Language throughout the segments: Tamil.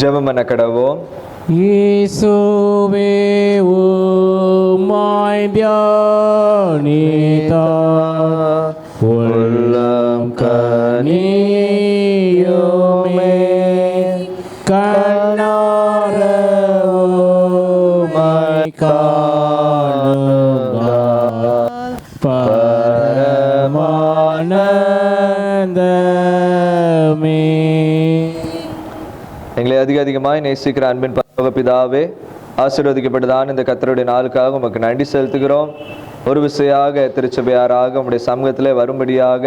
ஜெபம் கடவோம். இயேசுவே உம்மை தியானித்தா உள்ளம் கனியுமே கண்ணார உம்மை காணுங்கள் பரமானந்தமே. எங்களை அதிகமாய் நேசிக்கிற அன்பின் பரலோக பிதாவே, ஆசீர்வதிக்கப்பட்டதான இந்த கர்த்தருடைய நாளுக்காக உமக்கு நன்றி செலுத்துகிறோம். ஒரு விசையாக திருச்சபையாராக உம்முடைய சமூகத்திலே வரும்படியாக,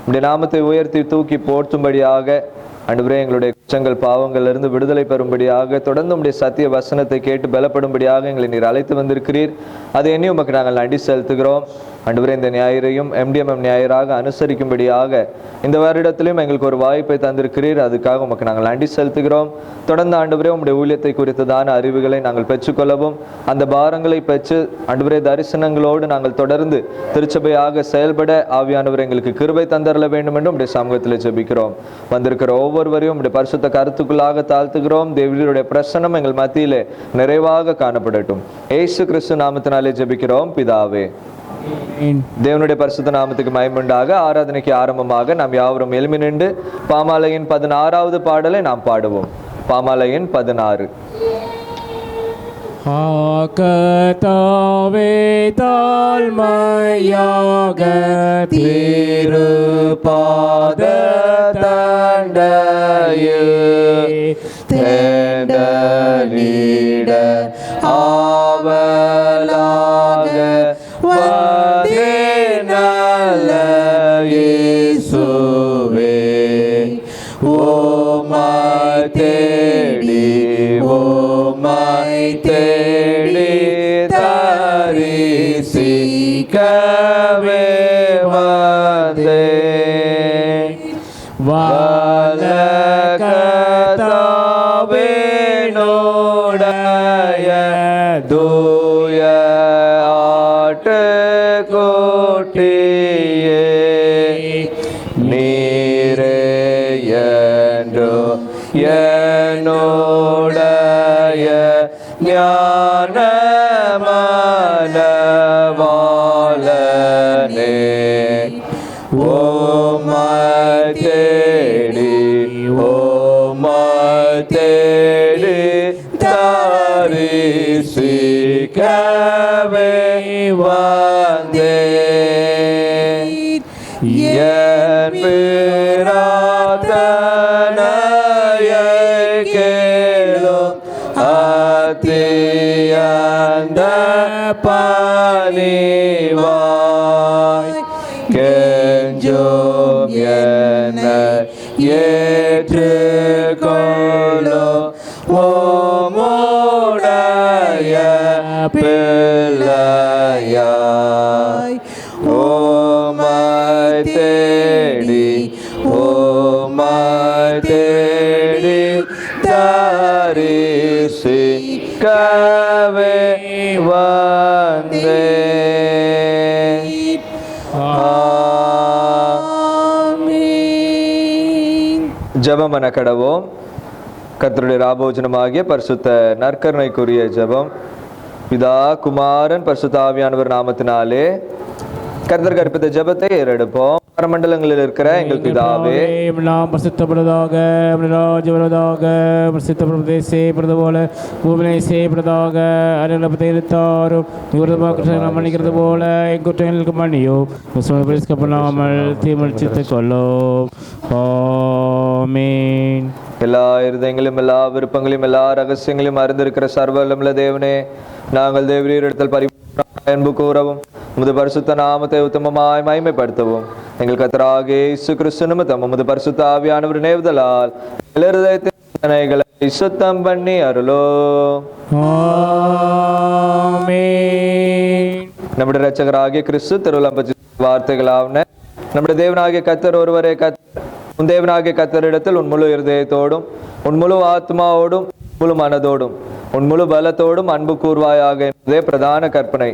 உம்முடைய நாமத்தை உயர்த்தி தூக்கி போர்த்தும்படியாக, ஆண்டவரே எங்களுடைய குற்றங்கள் பாவங்களிலிருந்து விடுதலை பெறும்படியாக, தொடர்ந்து உம்முடைய சத்திய வசனத்தை கேட்டு பலப்படும்படியாக எங்களை நீர் அழைத்து வந்திருக்கிறீர். அதை எண்ணி உமக்கு நாங்கள் நன்றி செலுத்துகிறோம். ஆண்டவரே, இந்த ஞாயிறையும் MDMM ஞாயிறாக அனுசரிக்கும்படியாக இந்த வருடத்திலும் எங்களுக்கு ஒரு வாய்ப்பை தந்திருக்கிறீர். அதுக்காக உமக்கு நாங்கள் நன்றி செலுத்துகிறோம். தொடர்ந்து ஆண்டவரே, உம்முடைய ஊழியத்தை குறித்ததான அறிவுகளை நாங்கள் பெற்றுக்கொள்ளவும், அந்த பாரங்களை பெற்று ஆண்டவரே தரிசனங்களோடு நாங்கள் தொடர்ந்து திருச்சபையாக செயல்பட ஆவியானவர் எங்களுக்கு கிருபை தந்தரல வேண்டும் என்று உம்முடைய சமூகத்தில் ஜெபிக்கிறோம். வந்திருக்கிற ஒவ்வொருவரையும் உம்முடைய பரிசுத்த கருத்துக்குள்ளாக தாழ்த்துகிறோம். தேவனுடைய பிரசன்னம் எங்கள் மத்தியிலே நிறைவாக காணப்படட்டும். இயேசு கிறிஸ்து நாமத்தினாலே ஜெபிக்கிறோம் பிதாவே. தேவனுடைய பரிசுத்த நாமத்துக்கு மகிமையுண்டாக. ஆராதனைக்கு ஆரம்பமாக நாம் யாவரும் எழும்பி நின்று பாமாலையின் 16வது பாடலை நாம் பாடுவோம். பாமாலையின் 16. ஆகத்தாவே தாழ்மையாக திருப்பாத தண்டையில் தேடலிட ஆவலாக வந்தே நல்ல இயேசுவே, ஓமாய் தேடி ஓமாய் தேடி தரிசிக்கவே வந்தேன். வலக்கத்தாவே நோடைய தூய ஆட்டுக்குட்டியே, நீரே என்றோ என்னுடைய ஞான மனவாளனே, ஓமாய் தேடி ஓமாய் தேடி தரிசிக்கவே வந்தேன். என் பிரார்த்தனையை கேளும் அத்தியந்த பணிவாய் கெஞ்சும் என்னை ஏற்றுக்கொள்ளும் ஓமுடைய பிள்ளையாய், ஓமாய் தேடி ஓமாய் தேடி தரிசிக்கவே வந்தேன். ஆமென். ஜெபம் பண்ண கடவோம். கர்த்தருடைய ராபோஜனமாகிய பரிசுத்த நற்கருணைக்குரிய ஜெபம். பிதா குமாரன் பரிசுத்த ஆவியானவர் நாமத்தினாலே கர்த்தர் கற்பித்த ஜெபத்தை ஏறெடுப்போம். பரமண்டலங்களில் இருக்கிற எங்கள் பிதாவே, நாம் பரிசுத்தப்படுவதாக, ராஜ்யம் வருவதாக, பரிசுத்தப்படுவதை செய்யப்படுவது போல பூமியை செய்யப்படுவதாக. அருளப்பத்தை இருத்தாரும் நாம் மன்னிக்கிறது போல என் குற்றங்களுக்கு மன்னியும், பரிசுக்கப்படாமல் தீர்மானித்துக் கொள்ளும். ஆமென். எல்லா இருதயங்களையும் எல்லா விருப்பங்களையும் எல்லா ரகசியங்களையும் அறிந்திருக்கிற சர்வவல்லமையுள்ள தேவனே, நாங்கள் தேவரீரிடத்தில் பரிபூர்ண அன்பு கூறவும் உமது பரிசுத்த நாமத்தை உத்தமமாய் மகிமைப்படுத்தவும் எங்கள் கர்த்தராகிய இயேசு கிறிஸ்து நிமித்தம் உமது பரிசுத்த ஆவியானவர் நேவுதலால் இருதயத்தின் சிந்தனைகளை சுத்தம் பண்ணி அருளோ. ஆமென். நம்முடைய இரட்சகராகிய கிறிஸ்து திருவிழம்பற்றி வார்த்தைகளாவன. நம்முடைய தேவனாகிய கர்த்தர் ஒருவரே கர்த்தர். உன் தேவனாகிய கர்த்தரிடத்தில் உன் முழு இருதயத்தோடும் உன் முழு ஆத்மாவோடும் முழு மனதோடும் உன் முழு பலத்தோடும் அன்பு கூர்வாயாக என்பதே பிரதான கற்பனை.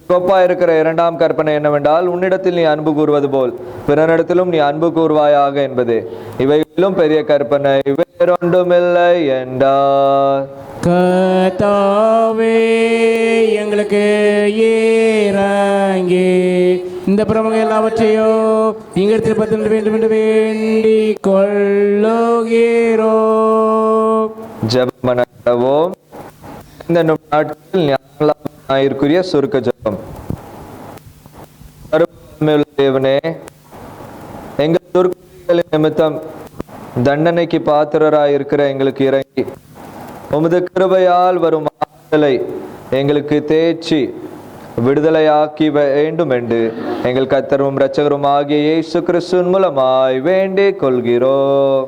கோப்பா இருக்கிற இரண்டாம் கற்பனை என்னவென்றால், உன்னிடத்தில் நீ அன்பு கூறுவது போல் பிறனிடத்திலும் நீ அன்பு கூர்வாயாக என்பதே. இவைகளிலும் பெரிய கற்பனை வேறொன்றுமில்லை என்றார். கர்த்தாவே, எங்களுக்கு இறங்கி இந்த பிரமுக எல்லாவற்றையோ நீங்கள் திருப்பத்தில் வேண்டும் என்று வேண்டிக் கொள்ளுகிறோம். ஜெபம். இந்த நாட்களில் ஞாயிற்குரிய சுருக்க ஜெபம். தேவனே, எங்கள் துர்க்கங்களின் நிமித்தம் தண்டனைக்கு பாத்திரராய் இருக்கிற எங்களுக்கு இறங்கி உமது கிருபையால் வரும் ஆறுதலை எங்களுக்கு தேய்ச்சி விடுதலையாக்கி வேண்டும் என்று எங்கள் கர்த்தரும் இரட்சகரும் ஆகிய இயேசு கிறிஸ்துவின் மூலமாய் வேண்டிக் கொள்கிறோம்.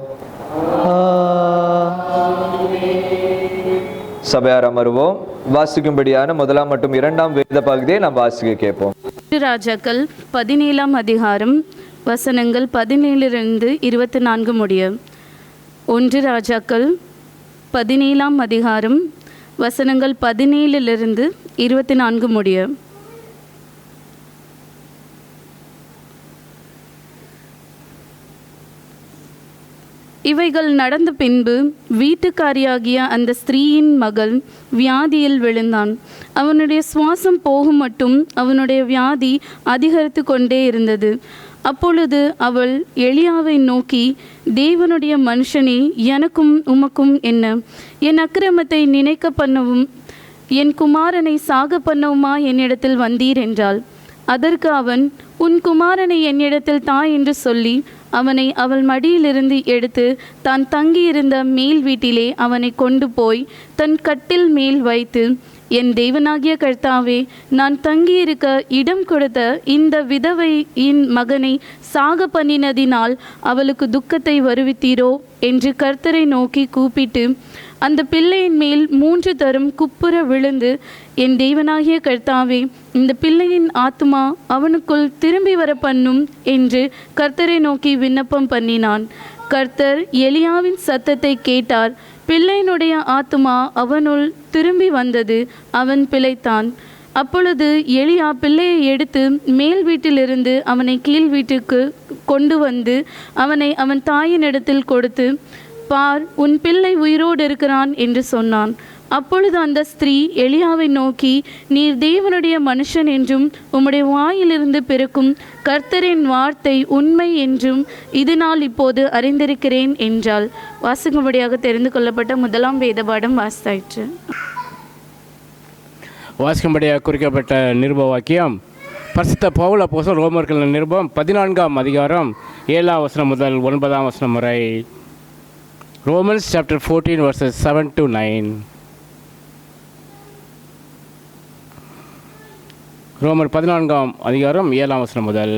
சபையார் அமர்வோம். வாசிக்கும்படியான 1 மற்றும் 2 வேத பகுதியை நாம் வாசிக்க கேட்போம். ராஜாக்கள் 17ஆம் அதிகாரம் வசனங்கள் 17 24 முடிய. 1 ராஜாக்கள் 17ஆம் அதிகாரம் வசனங்கள் 17 24 முடிய. இவைகள் நடந்த பின்பு வீட்டுக்காரியாகிய அந்த ஸ்திரீயின் மகள் வியாதியில் விழுந்தான். அவனுடைய சுவாசம் போகும் மட்டும் அவனுடைய வியாதி அதிகரித்து கொண்டே இருந்தது. அப்பொழுது அவள் எலியாவை நோக்கி, தேவனுடைய மனுஷனே, எனக்கும் உமக்கும் என்ன? என் அக்கிரமத்தை நினைக்க பண்ணவும் என் குமாரனை சாக பண்ணவுமா என்னிடத்தில் வந்தீர் என்றாள். அதற்கு அவன், உன் குமாரனை என்னிடத்தில் தா என்று சொல்லி அவனை அவள் மடியிலிருந்து எடுத்து தான் தங்கியிருந்த மேல் வீட்டிலே அவனை கொண்டு போய் தன் கட்டில் மேல் வைத்து, என் தேவனாகிய கர்த்தாவே, நான் தங்கியிருக்க இடம் கொடுத்த இந்த விதவையின் மகனை சாக பண்ணினதினால் அவளுக்கு துக்கத்தை வருவித்தீரோ என்று கர்த்தரை நோக்கி கூப்பிட்டு அந்த பிள்ளையின் மேல் 3 தரம் குப்புற விழுந்து, என் தேவனாகிய கர்த்தாவே, இந்த பிள்ளையின் ஆத்துமா அவனுக்குள் திரும்பி வர பண்ணும் என்று கர்த்தரை நோக்கி விண்ணப்பம் பண்ணினான். கர்த்தர் எலியாவின் சத்தத்தை கேட்டார். பிள்ளையினுடைய ஆத்துமா அவனுள் திரும்பி வந்தது. அவன் பிழைத்தான். அப்பொழுது எலியா பிள்ளையை எடுத்து மேல் வீட்டிலிருந்து அவனை கீழ் வீட்டுக்கு கொண்டு வந்து அவனை அவன் தாயினிடத்தில் கொடுத்து, பார், உன் பிள்ளை உயிரோடு இருக்கிறான் என்று சொன்னான். அப்பொழுது அந்த ஸ்திரீ எலியாவை நோக்கி, நீர் தேவனுடைய மனுஷன் என்றும் உம்முடைய வாயிலிருந்து பிறக்கும் கர்த்தரின் வார்த்தை உண்மை என்றும் இதனால் இப்போது அறிந்திருக்கிறேன் என்றாள். வாசிக்கும்படியாக தெரிந்து கொள்ளப்பட்ட முதலாம் வேத பாடம் வாசித்தாயிற்று. வாசிக்கும்படியாக குறிக்கப்பட்ட நிருப வாக்கியம் பரிசுத்த பவுல் அப்போஸ்தலர் ரோமர்கள் நிருபம் 14ஆம் அதிகாரம் 7ஆம் வசனம் முதல் 9ஆம் வசனம் வரை. Romans chapter 14 verses 7 to 9. ரோமர் 14ஆம் அதிகாரம் 7ஆம் வசனம் முதல்.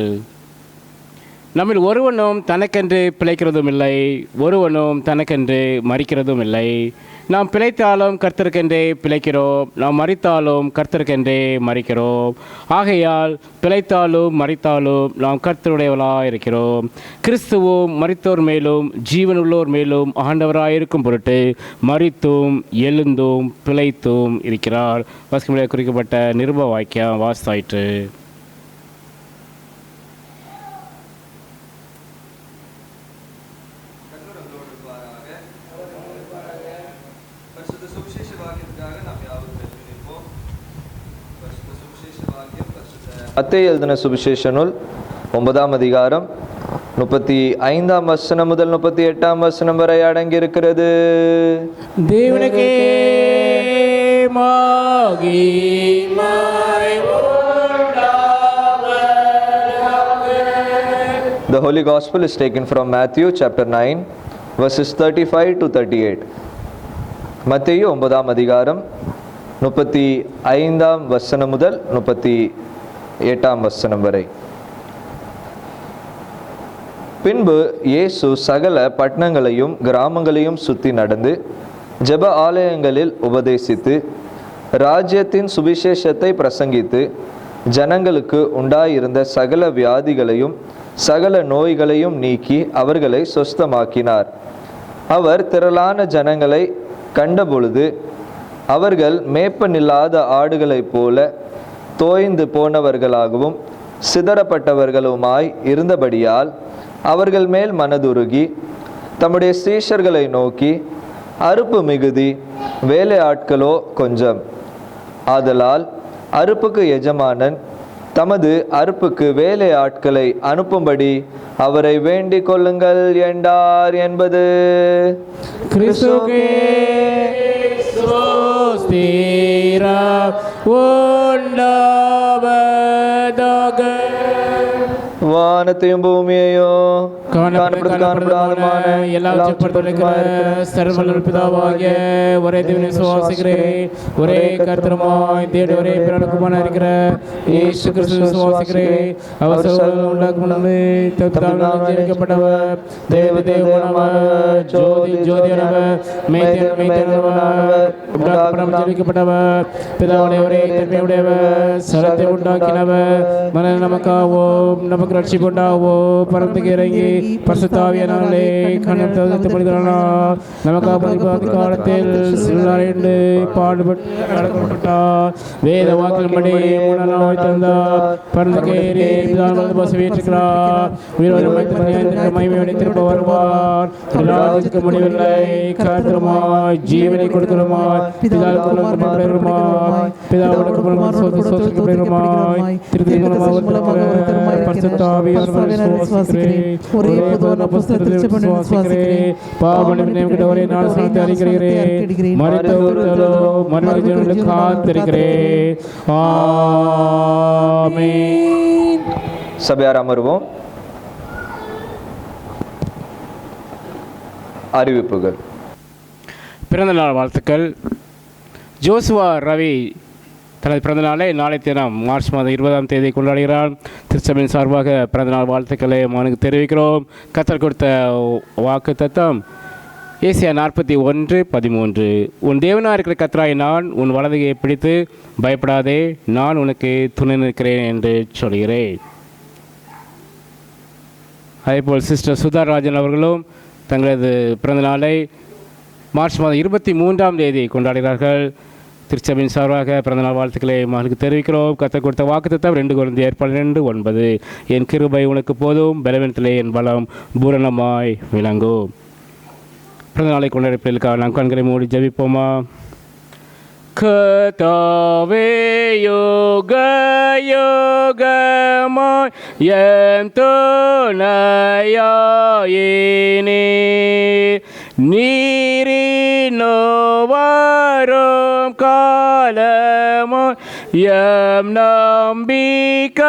நம்மில் ஒருவனும் தனக்கென்று பிழைக்கிறதும் இல்லை, ஒருவனும் தனக்கென்று மரிக்கிறதும் இல்லை. நாம் பிழைத்தாலும் கர்த்தருக்கென்றே பிழைக்கிறோம், நாம் மரித்தாலும் கர்த்தருக்கென்றே மரிக்கிறோம். ஆகையால் பிழைத்தாலும் மரித்தாலும் நாம் கர்த்தருடையவர்களாக இருக்கிறோம். கிறிஸ்துவும் மரித்தோர் மேலும் ஜீவனுள்ளோர் மேலும் ஆண்டவராயிருக்கும் பொருட்டு மரித்தும் எழுந்தும் பிழைத்தும் இருக்கிறார். வாசிக்கும்படியாக குறிக்கப்பட்ட நிருப வாக்கியம் வாசித்தாயிற்று. மத்தேயு எழுதின சுவிசேஷ நூல் 9ஆம் அதிகாரம் 35ஆம் வசனம் முதல் 38ஆம் வசனம் வரை அடங்கி இருக்கிறது. தேவனுக்கே மகிமை உண்டாவதாக. The Holy Gospel is taken from Matthew chapter 9 verses 35 to 38. மத்தேயு 9ஆம் அதிகாரம் 35ஆம் வசனம் முதல் 38ஆம் வசனம் வரை. பின்பு இயேசு சகல பட்டணங்களையும் கிராமங்களையும் சுற்றி நடந்து ஜெப ஆலயங்களில் உபதேசித்து ராஜ்யத்தின் சுவிசேஷத்தை பிரசங்கித்து ஜனங்களுக்கு உண்டாயிருந்த சகல வியாதிகளையும் சகல நோய்களையும் நீக்கி அவர்களை சொஸ்தமாக்கினார். அவர் திரளான ஜனங்களை கண்டபொழுது அவர்கள் மேய்ப்பனில்லாத ஆடுகளைப் போல தோய்ந்து போனவர்களாகவும் சிதறப்பட்டவர்களுமாய் இருந்தபடியால் அவர்கள் மேல் மனதுருகி தம்முடைய சீஷர்களை நோக்கி, அறுப்பு மிகுதி, வேலை ஆட்களோ கொஞ்சம். ஆதலால் அறுப்புக்கு எஜமானன் தமது அறுப்புக்கு வேலை ஆட்களை அனுப்பும்படி அவரை வேண்டிக் கொள்ளுங்கள் என்றார் என்பது கிறிஸ்துவே ஸ்தோத்திரம் உண்டாவதாக. வானத்தையும் பூமியையும் காணப்படாதமான எல்லாவற்றையும் படைத்திருக்கிற சர்வவல்ல பிதாவாகிய ஒரே தேவனை விசுவாசிக்கிறேன். ஒரே கர்த்தருமாய் தேடி ஒரே பிறனுக்குமான இருக்கிற இயேசு கிறிஸ்துவை விசுவாசிக்கிறேன். அவர் சர்வலோகம் உண்டாக்கும் முன்னமே தத்தால் ஜீவிக்கப்பட்டவர், தேவதேவனானவர், ஜோதி ஜோதியானவர், மெய்தேவன் மெய்தேவனானவர், உண்டாக்கப்படாமல் ஜீவிக்கப்பட்டவர், பிதாவுடைய ஒரே தன்மையுடையவர், சரத்தை உண்டாக்கினவர், மன நமக்காகவும் நமக்கு ரட்சிப்பு உண்டாகவும் பரந்துக்கு இறங்கி பரிசுத்தாவியானவர்களே கண்ணத்தை படுகிறார். நமக்காக பதிப்பாதி காலத்தில் சிலரைண்டு பாடுபட்டு அடக்கப்பட்டார். வேத வாக்கின்படி நோய் தந்தார். பரந்துக்கு ஏறி பசுவேற்றுகிறார். மகிமையோடு திரும்ப வருவார். ராஜ்யத்துக்கு முடிவில்லை. கர்த்தருமாய் ஜீவனை கொடுக்கிறோமாய் சபையார் அமர்வோம். அறிவிப்புகள். பிறந்த நாள் வாழ்த்துக்கள். ஜோசுவா ரவி தனது பிறந்தநாளை நாளை தினம் மார்ச் மாதம் 20ஆம் தேதி கொண்டாடுகிறார். திருச்சபையின் சார்பாக பிறந்தநாள் வாழ்த்துக்களை அவனுக்கு தெரிவிக்கிறோம். கர்த்தர் கொடுத்த வாக்கு தத்தம் ஏசியா 41:13. உன் தேவனாக இருக்கிற கர்த்தராய் நான் உன் வலதுகையை பிடித்து பயப்படாதே, நான் உனக்கு துணை நிற்கிறேன் என்று சொல்கிறேன். அதேபோல் சிஸ்டர் சுதாராஜன் அவர்களும் தங்களது பிறந்தநாளை மார்ச் மாதம் 23ஆம் தேதி கொண்டாடுகிறார்கள். திருச்சபையின் சார்பாக பிறந்தநாள் வாழ்த்துக்களை மகளுக்கு தெரிவிக்கிறோம். கர்த்தர் கொடுத்த வாக்குத்தத்தம் 2 கொரிந்தியர் 12:9. என் கிருபை உனக்கு போதும், பலவீனத்திலே என் பலம் பூரணமாய் விளங்கும். பிறந்தநாளை கொண்டாடிப்பிற்காக நாம் கண்களை மூடி ஜெபிப்போமா. கர்த்தாவே யோக யோகமாய் என் துணையாயினே, நீரினோவரும் காலமாய் எம் நம்பிக்கையாவி.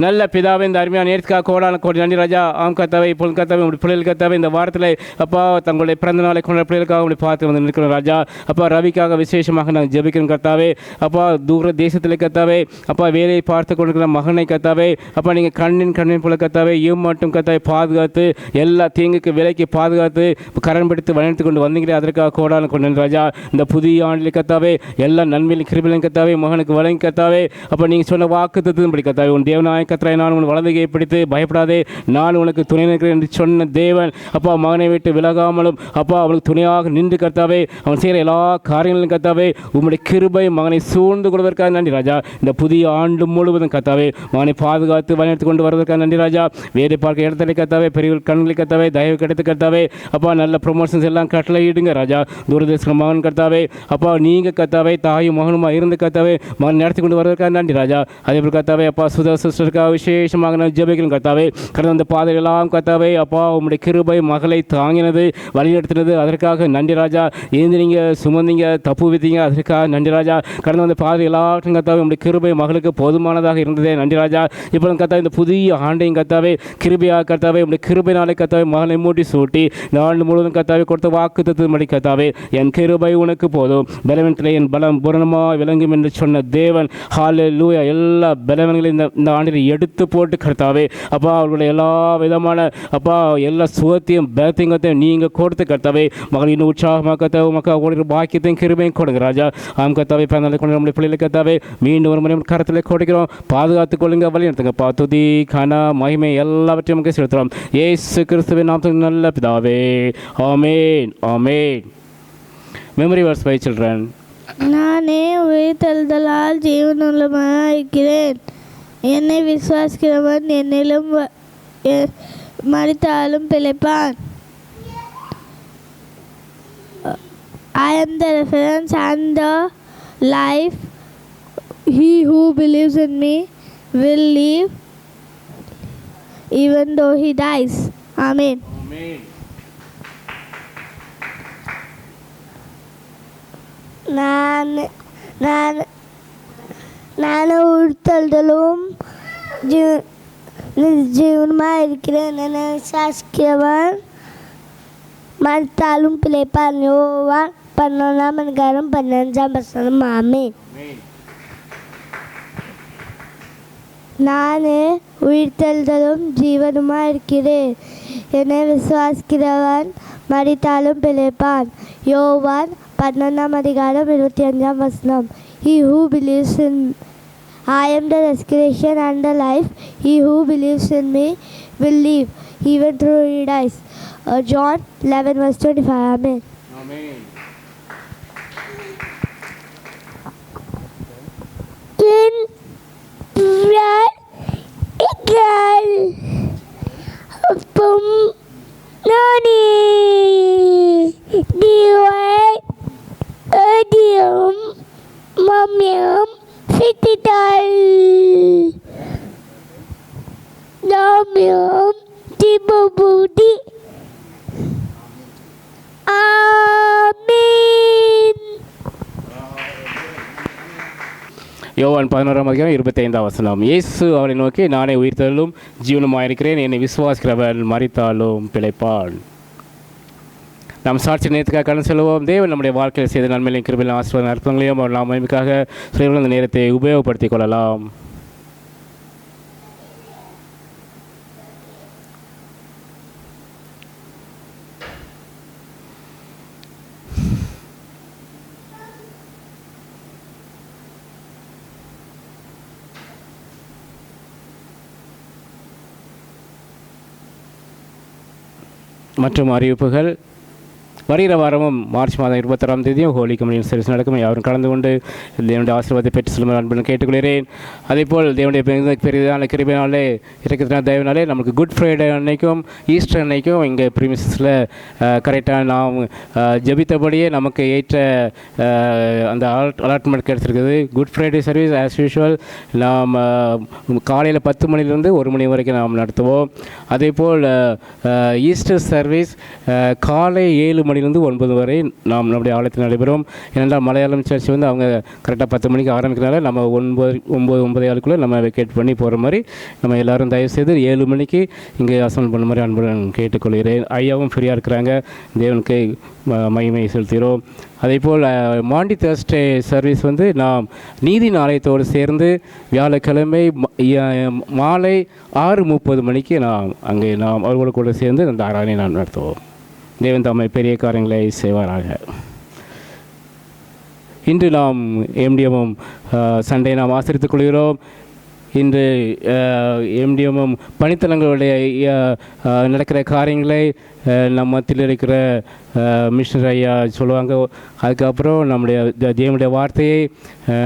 நல்ல பிதாவே, இந்த அருமையான நேரத்துக்காக கோடான கோடி நன்றி ராஜா. ஆம் கர்த்தாவே, இப்பொழுது கர்த்தாவே உங்களுடைய பிள்ளைகள் கர்த்தாவே இந்த வாரத்தில் அப்பா தங்களுடைய பிறந்த நாளை கொண்ட பிள்ளைகளுக்காக உங்களை பார்த்து வந்து நிற்கிறோம் ராஜா. அப்பா ரவிக்காக விசேஷமாக நாங்கள் ஜெபிக்கிறோம் கர்த்தாவே. அப்பா தூர தேசத்தில் கர்த்தாவே, அப்பா வேலையை பார்த்து கொண்டிருக்கிற மகனை கர்த்தாவே, அப்பா நீங்கள் கண்ணின் போல கர்த்தாவே மட்டும் கர்த்தாவே பாதுகாத்து எல்லா தீங்குக்கு விலைக்கு பாதுகாத்து கரண் பிடித்து வழிநடத்தி கொண்டு வந்தீங்களே, அதற்காக கோடான கொண்டு நன்றி ராஜா. இந்த புதிய ஆண்டில் கர்த்தாவே எல்லா நன்மையிலும் கிருபையிலும் கர்த்தாவே மகனுக்கு வழங்கி கர்த்தாவே, அப்பா நீங்கள் சொன்ன வாக்குத்தத்தத்தின்படி கர்த்தாவே உன் தேவனாய கர்த்தரை நான் உன் வலதுகையை பிடித்து பயப்படாதே, நான் உனக்கு துணை நிற்கிறேன் என்று சொன்ன தேவன் அப்பா மகனை விட்டு விலகாமலும் அப்பா அவனுக்கு துணையாக நின்று கர்த்தாவே அவன் செய்கிற எல்லா காரியங்களும் கர்த்தாவே உம்முடைய கிருபை மகனை சூழ்ந்து கொள்வதற்காக நன்றி ராஜா. இந்த புதிய ஆண்டு முழுவதும் கர்த்தாவே மகனை பாதுகாத்து வழிநடத்தி கொண்டு வருவதற்காக நன்றி ராஜா. வேலை பார்க்க இடத்துல கர்த்தாவே பெரிய கண்களை கர்த்தாவே தயவு கிடைத்து கர்த்தாவே அப்பா நல்ல ப்ரொமோஷன்ஸ் எல்லாம் கட்டளை இடுங்க ராஜா. தூரதேச மகன் கர்த்தாவே அப்பா நீங்கள் கர்த்தாவே தாயும் மகனுமா இருந்து கர்த்தாவே மகன் நடத்தி கொண்டு வருவதற்காக நன்றி ராஜா. அதே போல் கர்த்தாவே அப்பா சுதா சிஸ்டருக்காக விசேஷமாக நான் ஜெபிக்கிறேன் கர்த்தாவே. கடந்த அந்த பாதையெல்லாம் கர்த்தாவே அப்பா உம்முடைய கிருபை மகளை தாங்கினது வழிநடத்தினது, அதற்காக நன்றி ராஜா. ஏந்தினீங்க சுமந்தீங்க தப்பு வித்தீங்க, அதற்காக நன்றி ராஜா. கடந்த அந்த பாதை எல்லாற்றும் கர்த்தாவே உம்முடைய கிருபை மகளுக்கு போதுமானதாக இருந்ததே நன்றி ராஜா. இப்போ கர்த்தாவே இந்த புதிய ஆண்டையும் கர்த்தாவே கிருபையாக கர்த்தாவே உம்முடைய கிருபை நாளை கர்த்தாவே மகளை மூட்டி சூட்டி இந்த ஆண்டு முழுவதும் கர்த்தாவே கொடுத்த வாக்குத்தத்தத்தின்படி கர்த்தாவே என் கிருபை உனக்கு போதும், பலவீனத்திலே என் பலம் பூரணமாக விளங்கும் என்று சொன்ன தேவன் ஹல்லேலூயா. எல்லா பலவீனங்களையும் இந்த ஆண்டில் எடுத்து போட்டு கர்த்தாவே அப்பா அவர்களுடைய எல்லா விதமான அப்பா எல்லா சுகத்தையும் பேத்தியங்கத்தையும் நீங்கள் கொடுத்து கர்த்தாவே மகள் இன்னும் உற்சாகமாக கர்த்தாவே மக்கள் ஓடுகிற பாக்கியத்தையும் கிருபையும் கொடுங்க ராஜா. ஆம் கர்த்தாவே பிறந்தாலே கொண்டு நம்முடைய பிள்ளைகளை கர்த்தாவே மீண்டும் ஒரு முறை கரத்தில் கொடுக்கிறோம். பாதுகாத்துக் கொள்ளுங்க, வழி நடத்துங்கப்பா. துதி கன மகிமை எல்லாவற்றையும் நமக்கு செலுத்துகிறோம் இயேசு கிறிஸ்துவின் நாமத்தில் நல்ல பிதாவே, ஆமென் ஆமென். Memory verse by children. நானே உயிர்த்தெழுதலால் ஜீவனுள்ளவனாய் இருக்கிறேன். என்னை விசுவாசிக்கிறவன் என்னிலும் மரித்தாலும் பிழைப்பான். I am the reference and the life. He who believes in me will live even though he dies. Amen. நானும் உயிர்த்தெழுதலும் ஜீவனுமாக இருக்கிறேன் என விசுவாசிக்கிறவன் மரித்தாலும் பிழைப்பான். யோவான் 11:15. ஆமென். நான் உயிர்த்தெழுதலும் ஜீவனுமாக இருக்கிறேன் என விசுவாசிக்கிறவன் மரித்தாலும் பிழைப்பான். யோவான் 11:25. He who believes in I am the resurrection and the life. He who believes in me will live even though he dies. John 11:25. Amen. In prayer, equal from Nani divide adium mamiam fitital namiam tibubudi. Amen. யோவான் 11:25. இயேசு அவனை நோக்கி, நானே உயிர்த்தெழுதலும் ஜீவனுமாயிருக்கிறேன், என்னை விசுவாசிக்கிறவன் மரித்தாலும் பிழைப்பான். நாம் சாட்சி நேரத்துக்காக கடந்து செல்வோம். தேவன் நம்முடைய வாழ்க்கையில் செய்த நன்மையிலையும் கிருபையிலும் ஆசீர்வாத அற்புதங்களையும் அவர் நாம் மகிமைக்காக செய்ய இந்த நேரத்தை உபயோகப்படுத்திக் கொள்ளலாம். மற்றும் அறிவிப்புகள். வருகிற வாரமும் மார்ச் மாதம் 26ஆம் தேதியும் ஹோலி கம்யூனியன் சர்வீஸ் நடக்கும். யாரும் கலந்து கொண்டு தேவனுடைய ஆசீர்வாதத்தை பெற்று செல்லும் அன்புடன் கேட்டுக்கொள்கிறேன். அதேபோல் தேவனுடைய பெரிதான கிருபையினாலே இருக்கிறதுனால தயவுனாலே நமக்கு குட் ஃப்ரைடே அன்னைக்கும் ஈஸ்டர் அன்னைக்கும் இங்கே ப்ரீமிசஸில் கரெக்டாக நாம் ஜபித்தபடியே நமக்கு ஏற்ற அந்த அலாட்மெண்ட் கிடச்சிருக்குது. Good Friday service as usual நாம் காலையில் 10 மணிலேருந்து 1 மணி வரைக்கும் நாம் நடத்துவோம். அதேபோல் ஈஸ்டர் சர்வீஸ் காலை 7 மணிலேருந்து 9 வரை நாம் நம்முடைய ஆலயத்தில் நடைபெறும். ஏனென்றால் மலையாளம் சர்ச் வந்து அவங்க கரெக்டாக 10 மணிக்கு ஆரம்பிக்கிறனால நம்ம 9:9:30 நம்ம வெக்கேட் பண்ணி போகிற மாதிரி நம்ம எல்லோரும் தயவுசெய்து 7 மணிக்கு இங்கே அசம்பிள் பண்ண மாதிரி அன்புடன் கேட்டுக்கொள்கிறேன். ஐயாவும் ஃப்ரீயாக இருக்கிறாங்க. தேவனுக்கு மகிமை செலுத்துகிறோம். அதேபோல் மாண்டி தேர்ஸ்டே சர்வீஸ் வந்து நாம் நீதி ஆலயத்தோடு சேர்ந்து வியாழக்கிழமை மாலை 6:30 மணிக்கு நாம் அவர்களோடு கூட சேர்ந்து அந்த ஆராதனை நாம் நடத்துவோம். தேவன் தாமை பெரிய காரியங்களை செய்வாராக. இன்று நாம் எம்டிஎம்மும் சண்டே நாம் ஆசரித்துக் கொள்கிறோம். இன்று எம்டிஎம்மும் பணித்தலங்களுடைய நடக்கிற காரியங்களை நம்ம மத்தியில் இருக்கிற மிஷனர் ஐயா சொல்லுவாங்க. அதுக்கப்புறம் நம்முடைய தேவனுடைய வார்த்தையை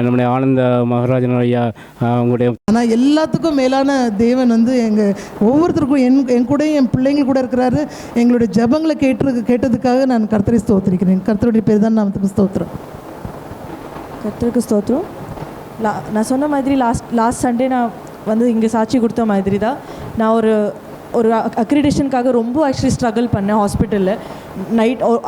நம்முடைய ஆனந்த மகாராஜன் ஐயா அவங்களுடைய. ஆனால் எல்லாத்துக்கும் மேலான தேவன் வந்து எங்கள் ஒவ்வொருத்தருக்கும் என் கூட என் பிள்ளைங்க கூட இருக்கிறாரு. எங்களுடைய ஜபங்களை கேட்டதுக்காக நான் கர்த்தரை ஸ்தோத்திரிக்கிறேன். கர்த்தருடைய பேர் தான் நாமத்துக்கு ஸ்தோத்திரம். கர்த்தருக்கு ஸ்தோத்திரம். நான் சொன்ன மாதிரி லாஸ்ட் சண்டே நான் வந்து இங்கே சாட்சி கொடுத்த மாதிரி தான் நான் ஒரு அக்ரிடேஷனுக்காக ரொம்ப ஆக்சுவலி ஸ்ட்ரகிள் பண்ணேன் ஹாஸ்பிட்டலில்.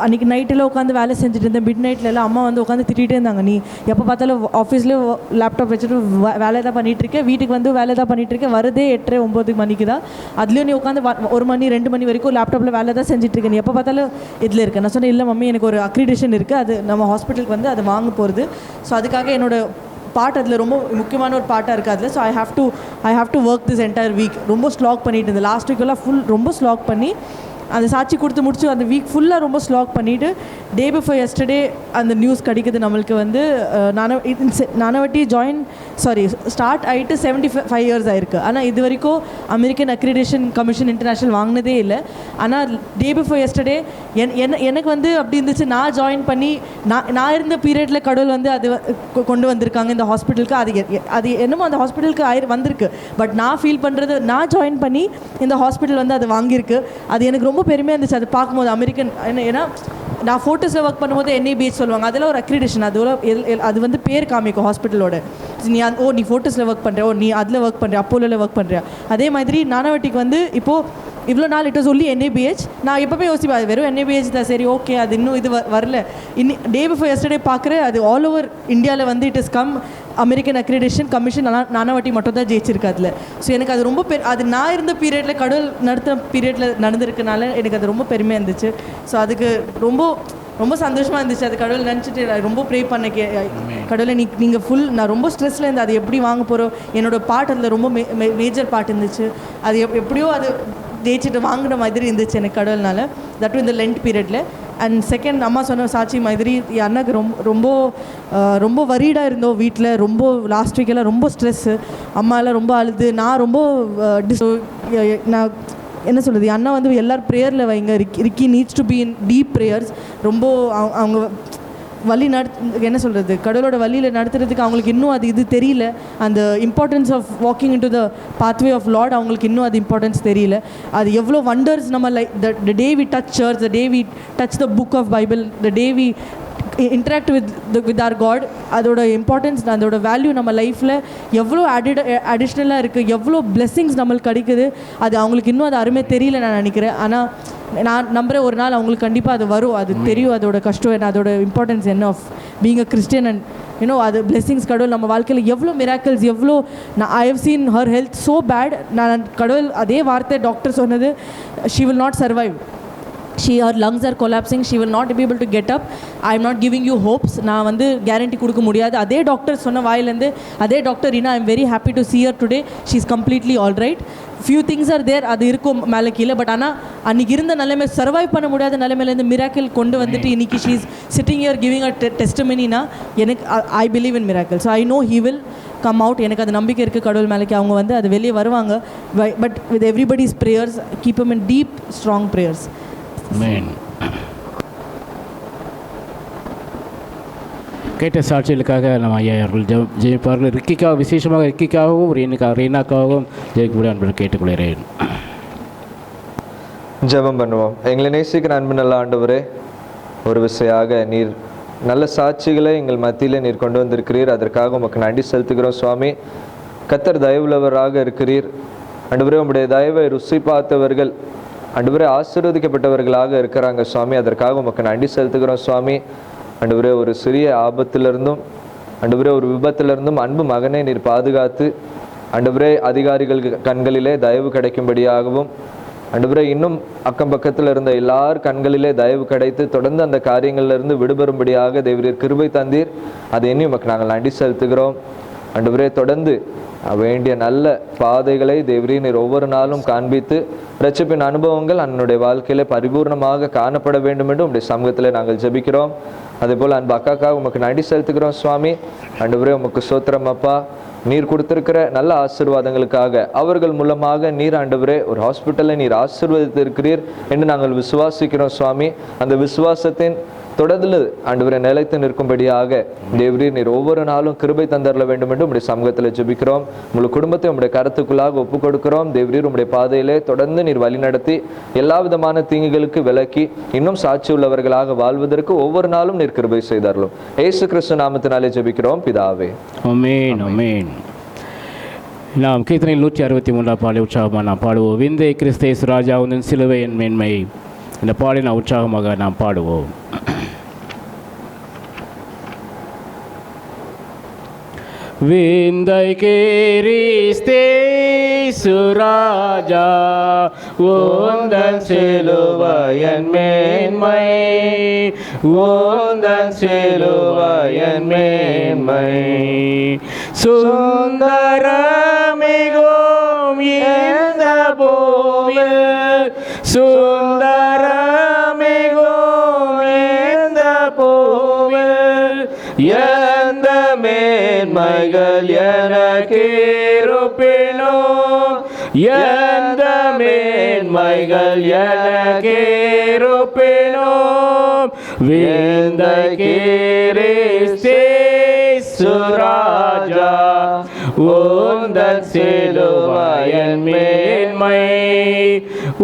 அன்றைக்கி நைட்டில் உட்காந்து வேலை செஞ்சுட்டு இருந்தேன். மிட் நைட்லலாம் அம்மா வந்து உட்காந்து திட்டிகிட்டே இருந்தாங்க, நீ எப்போ பார்த்தாலும் ஆஃபீஸ்லேயே லேப்டாப் வச்சுட்டு வேலை தான் பண்ணிகிட்ருக்கேன், வீட்டுக்கு வந்து வேலை தான் பண்ணிகிட்ருக்கேன், வரதே 8-9 மணிக்கு தான், அதுலேயும் நீ உட்காந்து 1 மணி 2 மணி வரைக்கும் லேப்டாப்பில் வேலை தான் செஞ்சுட்ருக்கேன், நீ எப்போ பார்த்தாலும் இதில் இருக்கேன். நான் சொன்னேன், இல்லை மம்மி எனக்கு ஒரு அக்ரிடேஷன் இருக்குது, அது நம்ம ஹாஸ்பிட்டலுக்கு வந்து அது வாங்க போகிறது. ஸோ அதுக்காக என்னோடய பார்ட் அதில் ரொம்ப முக்கியமான ஒரு பார்ட்டாக இருக்குது அதில். So I have to work this entire week. ரொம்ப ஸ்லாக் பண்ணிட்டு இருந்தேன். லாஸ்ட் வீக்கெல்லாம் ரொம்ப ஸ்லாக் பண்ணி அந்த சாட்சி கொடுத்து முடிச்சு அந்த வீக் ஃபுல்லாக ரொம்ப ஸ்லாக் பண்ணிவிட்டு டே பிஃபோர் எஸ்டர்டே அந்த நியூஸ் கிடைக்குது நம்மளுக்கு வந்து நானவட்டி ஸ்டார்ட் ஆகிட்டு 75 இயர்ஸ் ஆயிருக்கு. ஆனால் இது வரைக்கும் அமெரிக்கன் அக்ரிடேஷன் கமிஷன் இன்டர்நேஷ்னல் வாங்கினதே இல்லை. ஆனால் டே பிஃபோர் எஸ்டர்டே எனக்கு வந்து அப்படி இருந்துச்சு. நான் ஜாயின் பண்ணி நான் இருந்த பீரியடில் கடவுள் வந்து அது கொண்டு வந்திருக்காங்க இந்த ஹாஸ்பிட்டலுக்கு. அது என்னமோ அந்த ஹாஸ்பிட்டலுக்கு வந்திருக்கு. பட் நான் ஃபீல் பண்ணுறது, நான் ஜாயின் பண்ணி இந்த ஹாஸ்பிட்டல் வந்து அது வாங்கியிருக்கு. அது எனக்கு ரொம்ப பெருமையாக இருந்துச்சு அது பார்க்கும்போது. அமெரிக்கன் ஏன்னா நான் ஃபோட்டோஸில் ஒர்க் பண்ணும்போது NABH சொல்லுவாங்க, அதில் ஒரு அக்ரிடேஷன், அது வந்து பேர் காமிக்கும் ஹாஸ்பிட்டலோட. நீ ஃபோட்டோஸில் ஒர்க் பண்ணுற, நீ அதில் ஒர்க் பண்ணுற, அப்போலோவில் ஒர்க் பண்ணுறியா. அதே மாதிரி நானவட்டிக்கு வந்து இப்போது இவ்வளோ நாள் இட்ட சொல்லி NABH நான் எப்போவுமே யோசிப்பேன், அது வெறும் NABH தான், சரி ஓகே, அது இன்னும் இது வரல. டே பிஃபோர் எஸ்டர்டே பார்க்குற அது ஆல் ஓவர் இந்தியாவில் வந்து it is come American accreditation commission Nanavati மட்டும் தான் ஜெயிச்சிருக்கு அதில். ஸோ எனக்கு அது ரொம்ப அது நான் இருந்த பீரியடில் கடவுள் நடத்துகிற பீரியடில் நடந்திருக்கனால எனக்கு அது ரொம்ப பெருமையாக இருந்துச்சு. ஸோ அதுக்கு ரொம்ப ரொம்ப சந்தோஷமாக இருந்துச்சு. அது கடவுள் நினச்சிட்டு ரொம்ப ப்ரே பண்ண கடவுளை நீங்கள் நான் ரொம்ப ஸ்ட்ரெஸ்ஸில் இருந்து அது எப்படி வாங்க போகிறோம். என்னோடய பாட்டு அதில் ரொம்ப மேஜர் பாட்டு இருந்துச்சு. அது எப்படியோ அது ஜெயிச்சுட்டு வாங்கின மாதிரி இருந்துச்சு எனக்கு கடவுள்னால. தட்டும் இந்த லென்ட் பீரியடில். அண்ட் செகண்ட் அம்மா சொன்ன சாட்சி மாதிரி என் அண்ணாக்கு ரொம்ப ரொம்ப வரீடாக இருந்தோம் வீட்டில். ரொம்ப லாஸ்ட் வீக்கெல்லாம் ரொம்ப ஸ்ட்ரெஸ்ஸு. அம்மாலாம் ரொம்ப அழுது நான் ரொம்ப நான் என்ன சொல்கிறது, அண்ணா வந்து எல்லோரும் ப்ரேயரில் வைங்க. Ricky needs to be in deep prayers. ரொம்ப அவங்க வழி என்ன சொல்கிறது, கடவுளோட வழியில் நடத்துறதுக்கு அவங்களுக்கு இன்னும் அது இது தெரியல. அந்த importance of walking in to the pathway of lord அவங்களுக்கு இன்னும் அது இம்பார்ட்டன்ஸ் தெரியல. அது எவ்வளோ வண்டர்ஸ் நம்ம like the day we touch church, the day we touch the book of Bible, the day we interact with our God, அதோட இம்பார்ட்டன்ஸ் அதோட வேல்யூ நம்ம லைஃப்பில் எவ்வளோ அடிஷ்னலாக இருக்குது, எவ்வளோ பிளெஸ்ஸிங்ஸ் நம்மளுக்கு கிடைக்குது. அது அவங்களுக்கு இன்னும் அது அருமை தெரியல நான் நினைக்கிறேன். ஆனால் நான் நம்புகிறேன் ஒரு நாள் அவங்களுக்கு கண்டிப்பாக அது வரும், அது தெரியும் அதோட கஷ்டம் என்ன, அதோட இம்பார்ட்டன்ஸ் என்ன of being a Christian. And you know அது பிளெஸ்ஸிங்ஸ் கடவுள் நம்ம வாழ்க்கையில் எவ்வளோ மிராக்கிள்ஸ், எவ்வளோ I have seen her health so bad. நான் கடவுள் அதே வார்த்தை டாக்டர் சொன்னது, she will not survive, her lungs are collapsing, she will not be able to get up, I am not giving you hopes. நான் வந்து கேரண்டி கொடுக்க முடியாது. அதே டாக்டர் சொன்ன வாயிலேருந்து அதே doctor Reena, I am very happy to see her today, she is completely all right. few things are there, அது இருக்கும் மேலே கீழே. பட் ஆனால் அன்றைக்கி இருந்த நிலைமை சர்வைவ் பண்ண முடியாத நிலைமையிலேருந்து மிராக்கிள் கொண்டு வந்துட்டு இன்றைக்கி she is sitting here giving a டெஸ்டிமனினா எனக்கு I believe in miracle. So I know he will come out. எனக்கு அது நம்பிக்கை இருக்குது கடவுள் மேலேக்கு அவங்க வந்து அது வெளியே வருவாங்க. But with everybody's prayers keep them in deep strong prayers. கேட்ட சாட்சிகளுக்காக நம்ம ஐயா அவர்கள் ஜெயிப்பார்கள். ரிக்கிக்காக விசேஷமாக ரிக்கிக்காகவும் ரீனாக்காகவும் ஜெயிக்கக்கூடிய அன்பு கேட்டுக்கொள்கிறேன். ஜெபம் பண்ணுவோம். எங்களை நேசிக்கிற அன்பு நல்ல ஆண்டவரே, ஒரு விசையாக நீர் நல்ல சாட்சிகளை எங்கள் மத்தியில் நீர் கொண்டு வந்திருக்கிறீர். அதற்காக உமக்கு நன்றி செலுத்துகிறோம் சுவாமி. கர்த்தர் தயவுள்ளவராக இருக்கிறீர் ஆண்டவரே. உம்முடைய தயவை ருசி பார்த்தவர்கள் ஆண்டவரே ஆசீர்வதிக்கப்பட்டவர்களாக இருக்கிறாங்க சுவாமி. அதற்காக உமக்கு நன்றி செலுத்துகிறோம் சுவாமி. ஆண்டவரே, ஒரு சிறிய ஆபத்திலிருந்தும் ஆண்டவரே ஒரு விபத்திலிருந்தும் அன்பு மகனை நீர் பாதுகாத்து ஆண்டவரே அதிகாரிகள் கண்களிலே தயவு கிடைக்கும்படியாகவும் ஆண்டவரே இன்னும் அக்கம் பக்கத்தில் இருந்த எல்லார் கண்களிலே தயவு கிடைத்து தொடர்ந்து அந்த காரியங்களிலிருந்து விடுபெறும்படியாக தேவரீர் கிருபை தந்தீர். அதை எண்ணி உமக்கு நாங்கள் நன்றி செலுத்துகிறோம் ஆண்டவரே. தொடர்ந்து வேண்டிய நல்ல பாதைகளை தேவரீர் நீர் ஒவ்வொரு நாளும் காண்பித்து இரட்சிப்பின் அனுபவங்கள் அன்னுடைய வாழ்க்கையில பரிபூர்ணமாக காணப்பட வேண்டும் என்று உங்களுடைய சமூகத்தில் நாங்கள் ஜெபிக்கிறோம். அதே போல் அன்பு அக்காக்காக உமக்கு நன்றி செலுத்துகிறோம் சுவாமி. ஆண்டவரே உமக்கு ஸ்தோத்திரம் அப்பா. நீர் கொடுத்திருக்கிற நல்ல ஆசீர்வாதங்களுக்காக அவர்கள் மூலமாக நீர் ஆண்டவரே ஒரு ஹாஸ்பிட்டலை நீர் ஆசீர்வதித்திருக்கிறீர் என்று நாங்கள் விசுவாசிக்கிறோம் சுவாமி. அந்த விசுவாசத்தின் தொடர்ந்து ஆண்டவரை நிலைத்து நிற்கும்படியாக தேவரீர் நீர் ஒவ்வொரு நாளும் கிருபை தந்தரல வேண்டும் என்று உங்களுடைய சமூகத்தில் ஜெபிக்கிறோம். உங்களுடைய குடும்பத்தை உங்களுடைய கருத்துக்குள்ளாக ஒப்புக் கொடுக்கிறோம். தேவரீர் உங்களுடைய பாதையிலே தொடர்ந்து நீர் வழிநடத்தி எல்லா விதமான தீங்குகளுக்கு விலக்கி இன்னும் சாட்சி உள்ளவர்களாக வாழ்வதற்கு ஒவ்வொரு நாளும் நீர் கிருபை செய்தார்களும். இயேசு கிறிஸ்து நாமத்தினாலே ஜெபிக்கிறோம் பிதாவே. ஆமென் ஆமென். நாம் கீர்த்தனை 163 பாடலை உற்சாகமாக நாம் பாடுவோம். விந்தை கிறிஸ்து ராஜா உந்தன் சிலுவை என் மேன்மை. இந்த பாடலை நாம் உற்சாகமாக நாம் பாடுவோம். விந்தை கிறிஸ்து ராஜா உந்தன் சிலுவை என் மேன்மை, உந்தன் சிலுவை என் மேன்மை. சுந்தரமிகும் இந்த பூவில், சுந்தரமிகும் இந்த பூவில் எந்த மேன்மைகள் எனக்கு இருப்பினும், எந்த மேன்மைகள் எனக்கு இருப்பினும் விந்தை கிறிஸ்து ராஜா உந்தன் சிலுவை என் மேன்மை,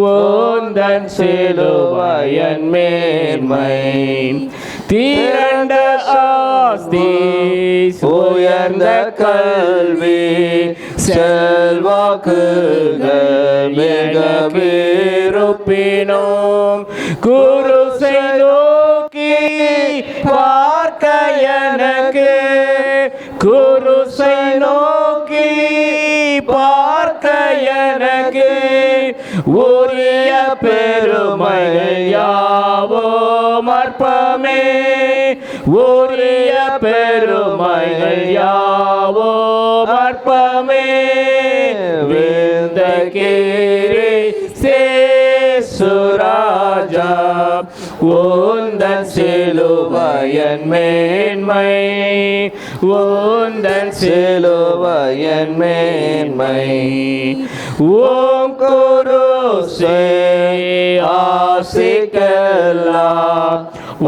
உந்தன் சிலுவை என் மேன்மை. திரண்ட ஆஸ்தி உயர்ந்த கல்வி செல்வாக்குகள் மிக விருப்பினோம் குரு செய்தோக்கி பார்க்க எனக்கு, குரு உரிய பெருமைகள் யாவும் அற்பமே, உரிய பெருமைகள் யாவும் அற்பமே. விந்த சுராஜா உந்தன் சிலுவையின் மேன்மை, உந்தன் சிலுவையின் மேன்மை. ஓம் குருசே ஆசிக்கலாம்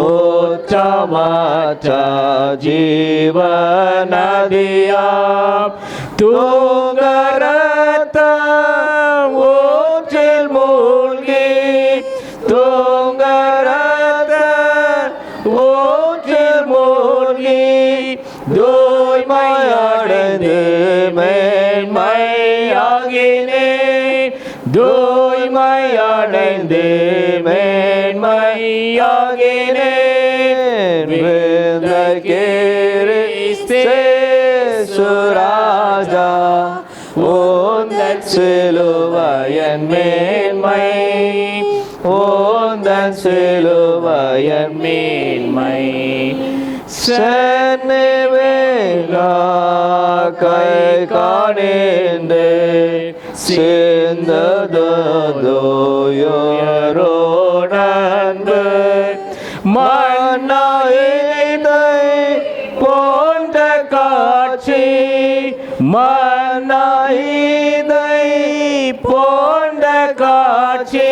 உச்சமற்ற ஜீவநதியாம் தூங்கரத்தம் ஊற்றில் மூழ்கி, தூங்கரத்தம் ஊற்றில் மூழ்கி தூய்மையடைந்து மேன்மையாகினேன், தூய்மையடைந்து மேன்மையாகினேன். சுராஜா உந்தன் சிலுவையின் மேன்மை, உந்தன் சிலுவையின் மேன்மை. சென்னிவேலா கை காணிந்து சிந்ததோயோரோடன்பு மன்னாயிதை போன்ற காட்சி, மன்னாயிதை போன்ற காட்சி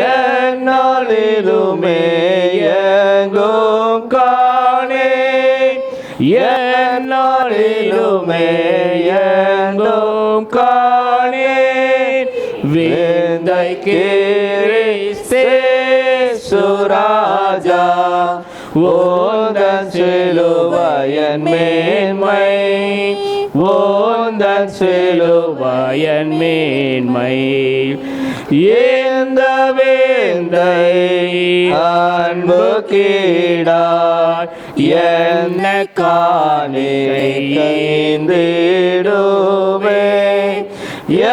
என்னாலிலுமே எங்கும் காணே, என்னாலிலுமே எங்கும் காணே. விந்தை கிறிஸ்தே சுராஜா உந்தன் சிலுவையின் மேன்மை, உந்தன் சிலுவையின் மேன்மை. இந்த வேந்தை அன்பு கீடாய் என்ன காணிந்திடுவே,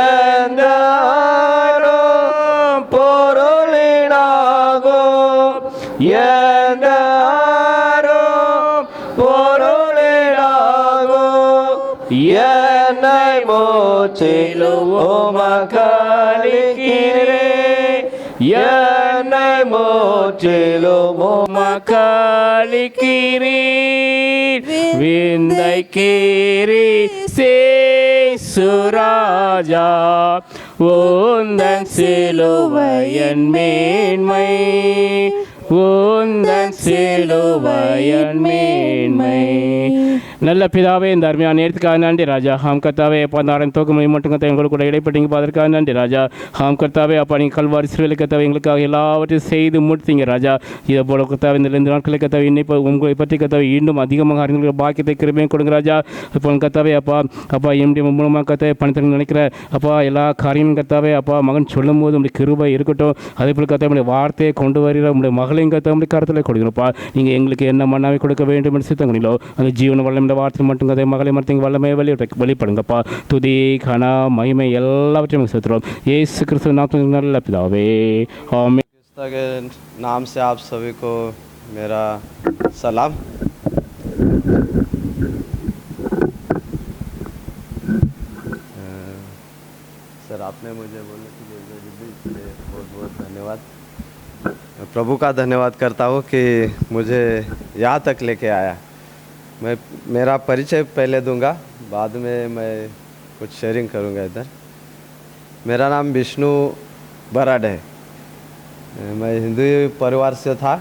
எந்த பொருளினாகும், எந்த பொருளினாகும் என்னை மூச்சிலும் உமக்களிக்கிறேன், என்னை மூச்சிலும் உமக்களிக்கிறேன். விந்தை கீரி சுராஜா உந்தன் சிலுவையின் மேன்மை, உந்தன் சிலுவையின் மேன்மை. நல்ல பிதாவே, இந்த அருமையான நேரத்துக்காக நன்றி ராஜா. ஹாம் கர்த்தாவே, அப்பா அந்த ஆரம்ப தோக்கமணி மட்டும் கத்த எங்களுக்கு கூட இடைப்பட்டீங்க அதற்காக நன்றி ராஜா. ஹாம் கர்த்தாவே, அப்பா நீங்கள் கல்வாரி சிறுவில் கத்தாவே எங்களுக்காக எல்லாவற்றையும் செய்து முடித்தீங்க ராஜா. இதை போல கத்தாவே இந்த 2 நாட்களை கத்தாவே இன்னைக்கு உங்களை பற்றி கத்தாவே இன்னும் அதிகமாக அறிஞர்கள் பாக்கியத்தை கிருபையும் கொடுங்க ராஜா. இப்போ கத்தாவே அப்பா என்னுடைய மூலமாக கத்தாவே பணத்தை நினைக்கிற அப்பா எல்லா காரியமும் கத்தாவே அப்பா மகன் சொல்லும் போது உங்களுடைய கிருபை இருக்கட்டும். அதே போல் கத்தாவே உங்களுடைய வார்த்தையை கொண்டு வருகிற உங்களுடைய மகளையும் கத்தாவே உங்களுடைய கருத்தில் கொடுக்கணும்ப்பா. நீங்கள் எங்களுக்கு என்ன மன்னாவை கொடுக்க வேண்டும் என்று சித்தங்களோ அந்த ஜீவன வல்லம் வார்த்தை மட்டும் கதை மகளை மட்டும் வல்லமே வெளிப்படுங்கப்பா. துதி கன மகிமை எல்லாவற்றையும் செலுத்துகிறோம் இயேசு கிறிஸ்து நாமத்தில் நல்ல பிதாவே ஆமென். के नाम से आप सभी को मेरा सलाम। सर आपने मुझे बोलने के लिए इसलिए बहुत बहुत धन्यवाद। प्रभु का धन्यवाद करता हूँ कि मुझे यहाँ तक लेके आया। मैं मेरा परिचय पहले दूंगा, बाद में मैं कुछ शेयरिंग करूंगा इधर। मेरा नाम विष्णु बराड है। मैं हिंदू परिवार से था।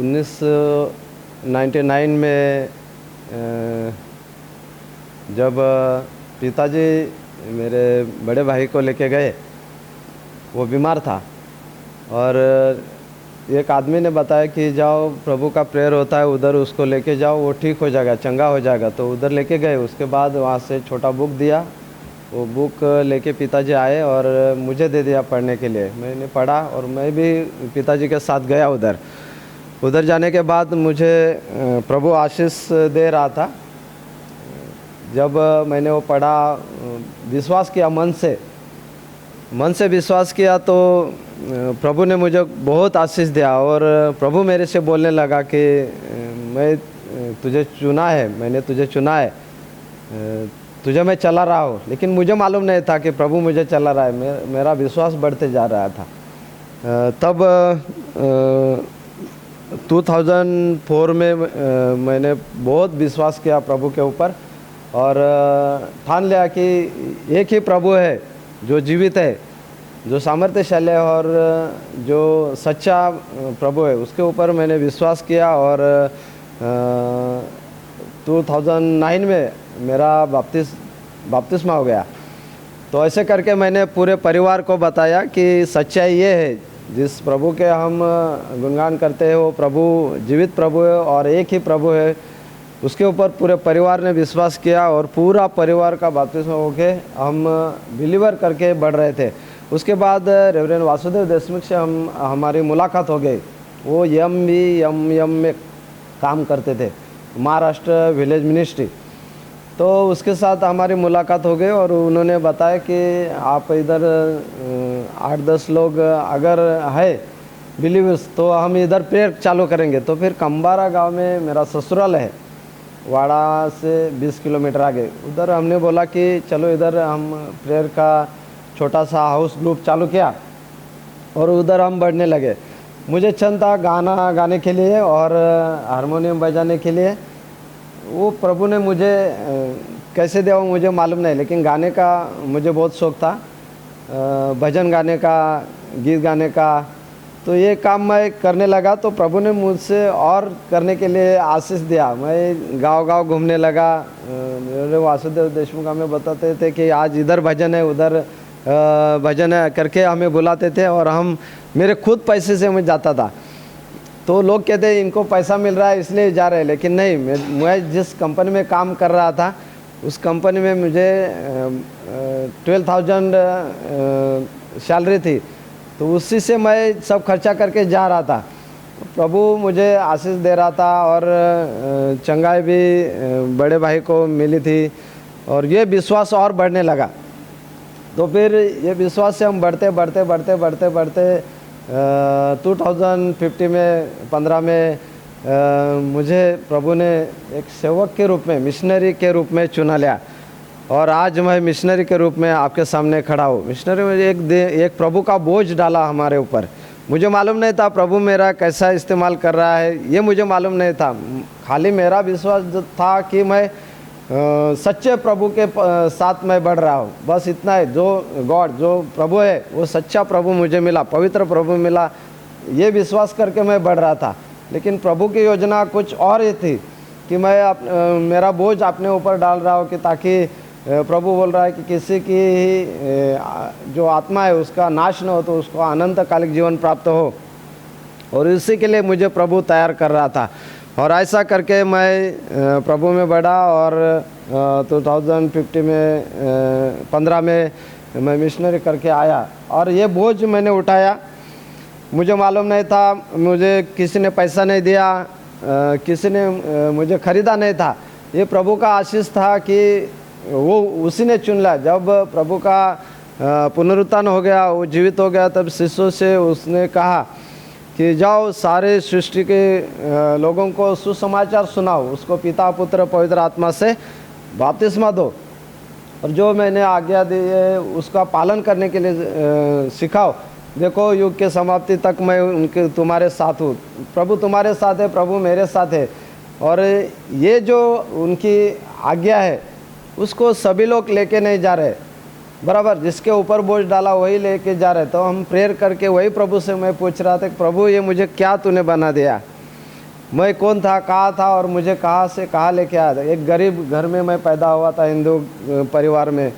1999 में जब पिताजी मेरे बड़े भाई को लेके गए, वो बीमार था और एक आदमी ने बताया कि जाओ प्रभु का प्रेयर होता है उधर उसको लेके जाओ, वो ठीक हो जाएगा, चंगा हो जाएगा। तो उधर लेके गए। उसके बाद वहाँ से छोटा बुक दिया, वो बुक लेके पिताजी आए और मुझे दे दिया पढ़ने के लिए। मैंने पढ़ा और मैं भी पिताजी के साथ गया उधर जाने के बाद मुझे प्रभु आशीष दे रहा था। जब मैंने वो पढ़ा, विश्वास किया मन से विश्वास किया, तो प्रभु ने मुझे बहुत आशीष दिया। और प्रभु मेरे से बोलने लगा कि मैं तुझे चुना है, मैंने तुझे चुना है, तुझे मैं चला रहा हूँ। लेकिन मुझे मालूम नहीं था कि प्रभु मुझे चला रहा है, मेरा विश्वास बढ़ते जा रहा था। तब 2004 में मैंने बहुत विश्वास किया प्रभु के ऊपर और ठान लिया कि एक ही प्रभु है जो जीवित है, जो सामर्थ्यशाली है और जो सच्चा प्रभु है, उसके ऊपर मैंने विश्वास किया। और 2009 में मेरा बपतिस्मा हो गया। तो ऐसे करके मैंने पूरे परिवार को बताया कि सच्चाई ये है, जिस प्रभु के हम गुणगान करते हैं वो प्रभु जीवित प्रभु है और एक ही प्रभु है। उसके ऊपर पूरे परिवार ने विश्वास किया और पूरा परिवार का बपतिस्मा होके हम बिलीवर करके बढ़ रहे थे। उसके बाद रेवरेंड वासुदेव देशमुख से हमारी मुलाकात हो गई। वो एम में काम करते थे, महाराष्ट्र विलेज मिनिस्ट्री। तो उसके साथ हमारी मुलाकात हो गई और उन्होंने बताया कि आप इधर 8-10 लोग अगर है बिलीवर्स तो हम इधर प्रेयर चालू करेंगे। तो फिर कंबारा गांव में मेरा ससुराल है, वाड़ा से 20 किलोमीटर आगे। उधर हमने बोला कि चलो इधर हम प्रेयर का छोटा सा हाउस ग्रुप चालू किया और उधर हम बढ़ने लगे। मुझे चंद था गाना गाने के लिए और हारमोनियम बजाने के लिए। वो प्रभु ने मुझे कैसे दिया वो मुझे मालूम नहीं, लेकिन गाने का मुझे बहुत शौक़ था, भजन गाने का, गीत गाने का। तो ये काम मैं करने लगा तो प्रभु ने मुझसे और करने के लिए आशीष दिया। मैं गांव-गांव घूमने लगा। मेरे वासुदेव देशमुख हमें बताते थे कि आज इधर भजन है, उधर भजन है करके हमें बुलाते थे और हम मेरे खुद पैसे से मैं जाता था। तो लोग कहते हैं इनको पैसा मिल रहा है इसलिए जा रहे हैं, लेकिन नहीं, मैं जिस कंपनी में काम कर रहा था उस कंपनी में मुझे 12,000 सैलरी थी, तो उसी से मैं सब खर्चा करके जा रहा था। प्रभु मुझे आशीष दे रहा था और चंगाई भी बड़े भाई को मिली थी और ये विश्वास और बढ़ने लगा। तो फिर ये विश्वास से हम बढ़ते 2015 में मुझे प्रभु ने एक सेवक के रूप में, मिशनरी के रूप में चुना लिया और आज मैं मिशनरी के रूप में आपके सामने खड़ा हूँ। मिशनरी में एक प्रभु का बोझ डाला हमारे ऊपर। मुझे मालूम नहीं था प्रभु मेरा कैसा इस्तेमाल कर रहा है, ये मुझे मालूम नहीं था। खाली मेरा विश्वास था कि मैं सच्चे प्रभु के साथ मैं बढ़ रहा हूँ, बस इतना है। जो गॉड, जो प्रभु है वो सच्चा प्रभु मुझे मिला, पवित्र प्रभु मिला, ये विश्वास करके मैं बढ़ रहा था। लेकिन प्रभु की योजना कुछ और ही थी कि मैं मेरा बोझ अपने ऊपर डाल रहा हूँ कि ताकि प्रभु बोल रहा है कि किसी की जो आत्मा है उसका नाश न हो, तो उसको अनंतकालिक जीवन प्राप्त हो, और इसी के लिए मुझे प्रभु तैयार कर रहा था। और ऐसा करके मैं प्रभु में बढ़ा और 2015 में मैं मिशनरी करके आया और ये बोझ मैंने उठाया। मुझे मालूम नहीं था, मुझे किसी ने पैसा नहीं दिया, किसी ने मुझे ख़रीदा नहीं था। ये प्रभु का आशीष था कि वो उसी ने चुन लिया। जब प्रभु का पुनरुत्थान हो गया, वो जीवित हो गया, तब शिष्यों से उसने कहा कि जाओ सारे सृष्टि के लोगों को सुसमाचार सुनाओ, उसको पिता पुत्र पवित्र आत्मा से बपतिस्मा दो, और जो मैंने आज्ञा दी है उसका पालन करने के लिए सिखाओ। देखो युग के समाप्ति तक मैं उनके तुम्हारे साथ हूँ। प्रभु तुम्हारे साथ है, प्रभु मेरे साथ है। और ये जो उनकी आज्ञा है उसको सभी लोग लेके नहीं जा रहे, बराबर जिसके ऊपर बोझ डाला वही लेके जा रहे। तो हम प्रेयर करके वही प्रभु से मैं पूछ रहा था, प्रभु ये मुझे क्या तूने बना दिया, मैं कौन था, कहाँ था और मुझे कहाँ से कहाँ लेके आया था। एक गरीब घर में मैं पैदा हुआ था, हिंदू परिवार में,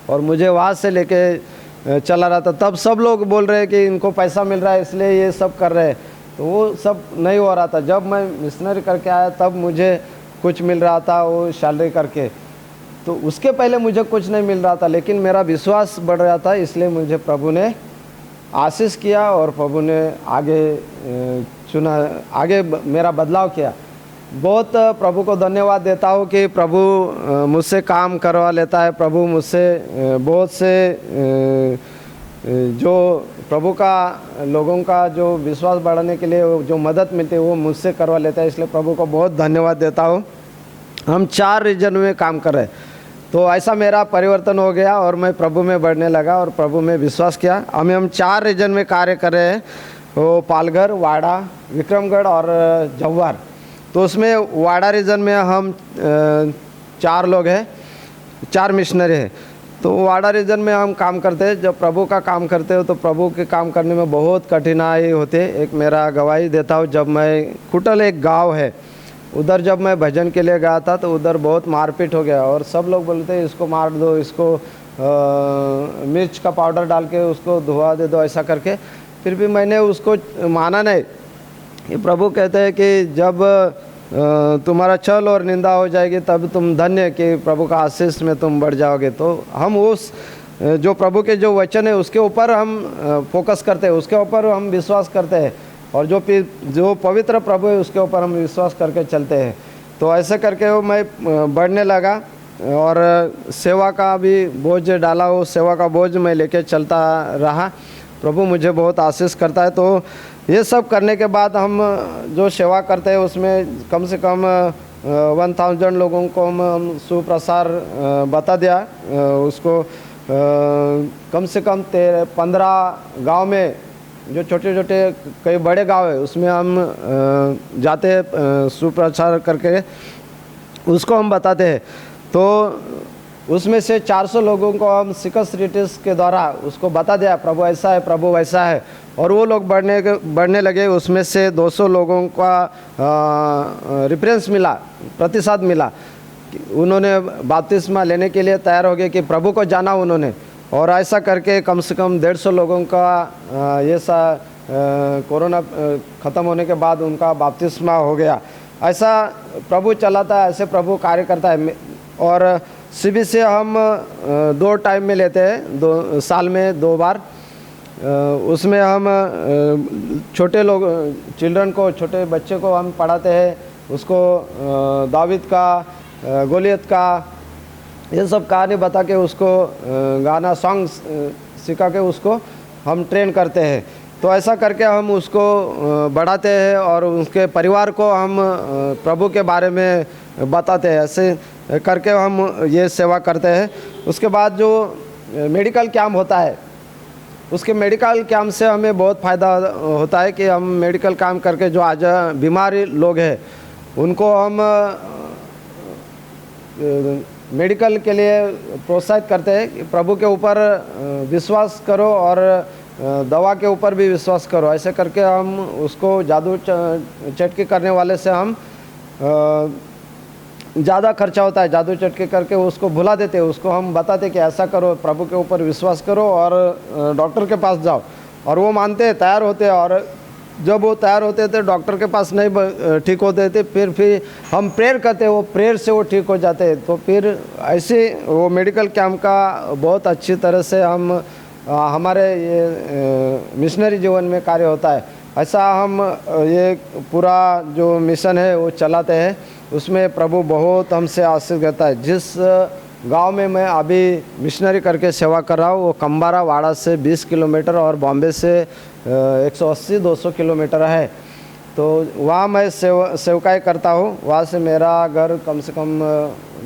और मुझे वहाँ से लेके चला रहा था। तब सब लोग बोल रहे हैं कि इनको पैसा मिल रहा है इसलिए ये सब कर रहे हैं, तो वो सब नहीं हो रहा था। जब मैं मिशनरी करके आया तब मुझे कुछ मिल रहा था, वो सैलरी करके, तो उसके पहले मुझे कुछ नहीं मिल रहा था, लेकिन मेरा विश्वास बढ़ रहा था, इसलिए मुझे प्रभु ने आशीष किया और प्रभु ने आगे चुना, आगे मेरा बदलाव किया। बहुत प्रभु को धन्यवाद देता हूँ कि प्रभु मुझसे काम करवा लेता है। प्रभु मुझसे बहुत से जो प्रभु का लोगों का जो विश्वास बढ़ाने के लिए जो मदद मिलती है वो मुझसे करवा लेता है, इसलिए प्रभु को बहुत धन्यवाद देता हूँ। हम 4 रीजन में काम कर रहे, तो ऐसा मेरा परिवर्तन हो गया और मैं प्रभु में बढ़ने लगा और प्रभु में विश्वास किया। हम 4 रीजन में कार्य कर रहे हैं, वो पालघर, वाड़ा, विक्रमगढ़ और जव्वार। तो उसमें वाड़ा रीजन में हम 4 लोग हैं, 4 मिशनरी हैं। तो वाड़ा रीजन में हम काम करते हैं। जब प्रभु का काम करते हो तो प्रभु के काम करने में बहुत कठिनाई होती है। एक मेरा गवाही देता हूँ, जब मैं खुटल एक गांव है, उधर जब मैं भजन के लिए गया था तो उधर बहुत मारपीट हो गया और सब लोग बोलते हैं इसको मार दो, इसको मिर्च का पाउडर डाल के उसको धुआ दे दो, ऐसा करके। फिर भी मैंने उसको माना नहीं। कि प्रभु कहते हैं कि जब तुम्हारा छल और निंदा हो जाएगी तब तुम धन्य कि प्रभु का आशीष में तुम बढ़ जाओगे। तो हम उस जो प्रभु के जो वचन है उसके ऊपर हम फोकस करते हैं, उसके ऊपर हम विश्वास करते हैं और जो पवित्र प्रभु है उसके ऊपर हम विश्वास करके चलते हैं। तो ऐसे करके वो मैं बढ़ने लगा और सेवा का भी बोझ डाला, वो सेवा का बोझ मैं लेके चलता रहा। प्रभु मुझे बहुत आशीष करता है। तो ये सब करने के बाद हम जो सेवा करते हैं उसमें कम से कम 1000 लोगों को हम सुप्रसार बता दिया। उसको कम से कम 15 गांव में, जो छोटे छोटे कई बड़े गांव है उसमें हम जाते सुप्रचार करके उसको हम बताते हैं। तो उसमें से 400 लोगों को हम सिकस रिटिस के द्वारा उसको बता दिया प्रभु ऐसा है, प्रभु वैसा है, और वो लोग बढ़ने लगे। उसमें से 200 लोगों का रेफरेंस मिला, प्रतिशत मिला। उन्होंने बपतिस्मा लेने के लिए तैयार हो गए कि प्रभु को जाना उन्होंने। और ऐसा करके कम से कम 150 लोगों का ये सा कोरोना ख़त्म होने के बाद उनका बपतिस्मा हो गया। ऐसा प्रभु चलाता है, ऐसे प्रभु कार्य करता है। और सीबी से हम 2 टाइम में लेते हैं, साल में 2 बार। उसमें हम छोटे लोग चिल्ड्रन को, छोटे बच्चे को हम पढ़ाते हैं, उसको दावीद का, गोलियत का, ये सब कहानी बता के उसको गाना सॉन्ग सिखा के उसको हम ट्रेन करते हैं। तो ऐसा करके हम उसको बढ़ाते हैं और उसके परिवार को हम प्रभु के बारे में बताते हैं। ऐसे करके हम ये सेवा करते हैं। उसके बाद जो मेडिकल कैंप होता है, उसके मेडिकल कैंप से हमें बहुत फ़ायदा होता है कि हम मेडिकल काम करके जो आज बीमारी लोग हैं उनको हम मेडिकल के लिए प्रोत्साहित करते हैं कि प्रभु के ऊपर विश्वास करो और दवा के ऊपर भी विश्वास करो। ऐसे करके हम उसको जादू चटकी करने वाले से हम ज़्यादा खर्चा होता है, जादू चटके करके उसको भुला देते हैं। उसको हम बताते कि ऐसा करो, प्रभु के ऊपर विश्वास करो और डॉक्टर के पास जाओ। और वो मानते हैं, तैयार होते हैं। और जब वो तैयार होते थे, डॉक्टर के पास नहीं ठीक होते थे, फिर हम प्रेयर करते, वो प्रेयर से वो ठीक हो जाते हैं। तो फिर ऐसे वो मेडिकल कैंप का बहुत अच्छी तरह से हम हमारे ये मिशनरी जीवन में कार्य होता है। ऐसा हम ये पूरा जो मिशन है वो चलाते हैं। उसमें प्रभु बहुत हमसे आशीष देता है। जिस गांव में मैं अभी मिशनरी करके सेवा कर रहा हूँ वो कंबारा वाड़ा से 20 किलोमीटर और बॉम्बे से 180-200 किलोमीटर है। तो वहाँ मैं सेवकाई करता हूँ। वहाँ से मेरा घर कम से कम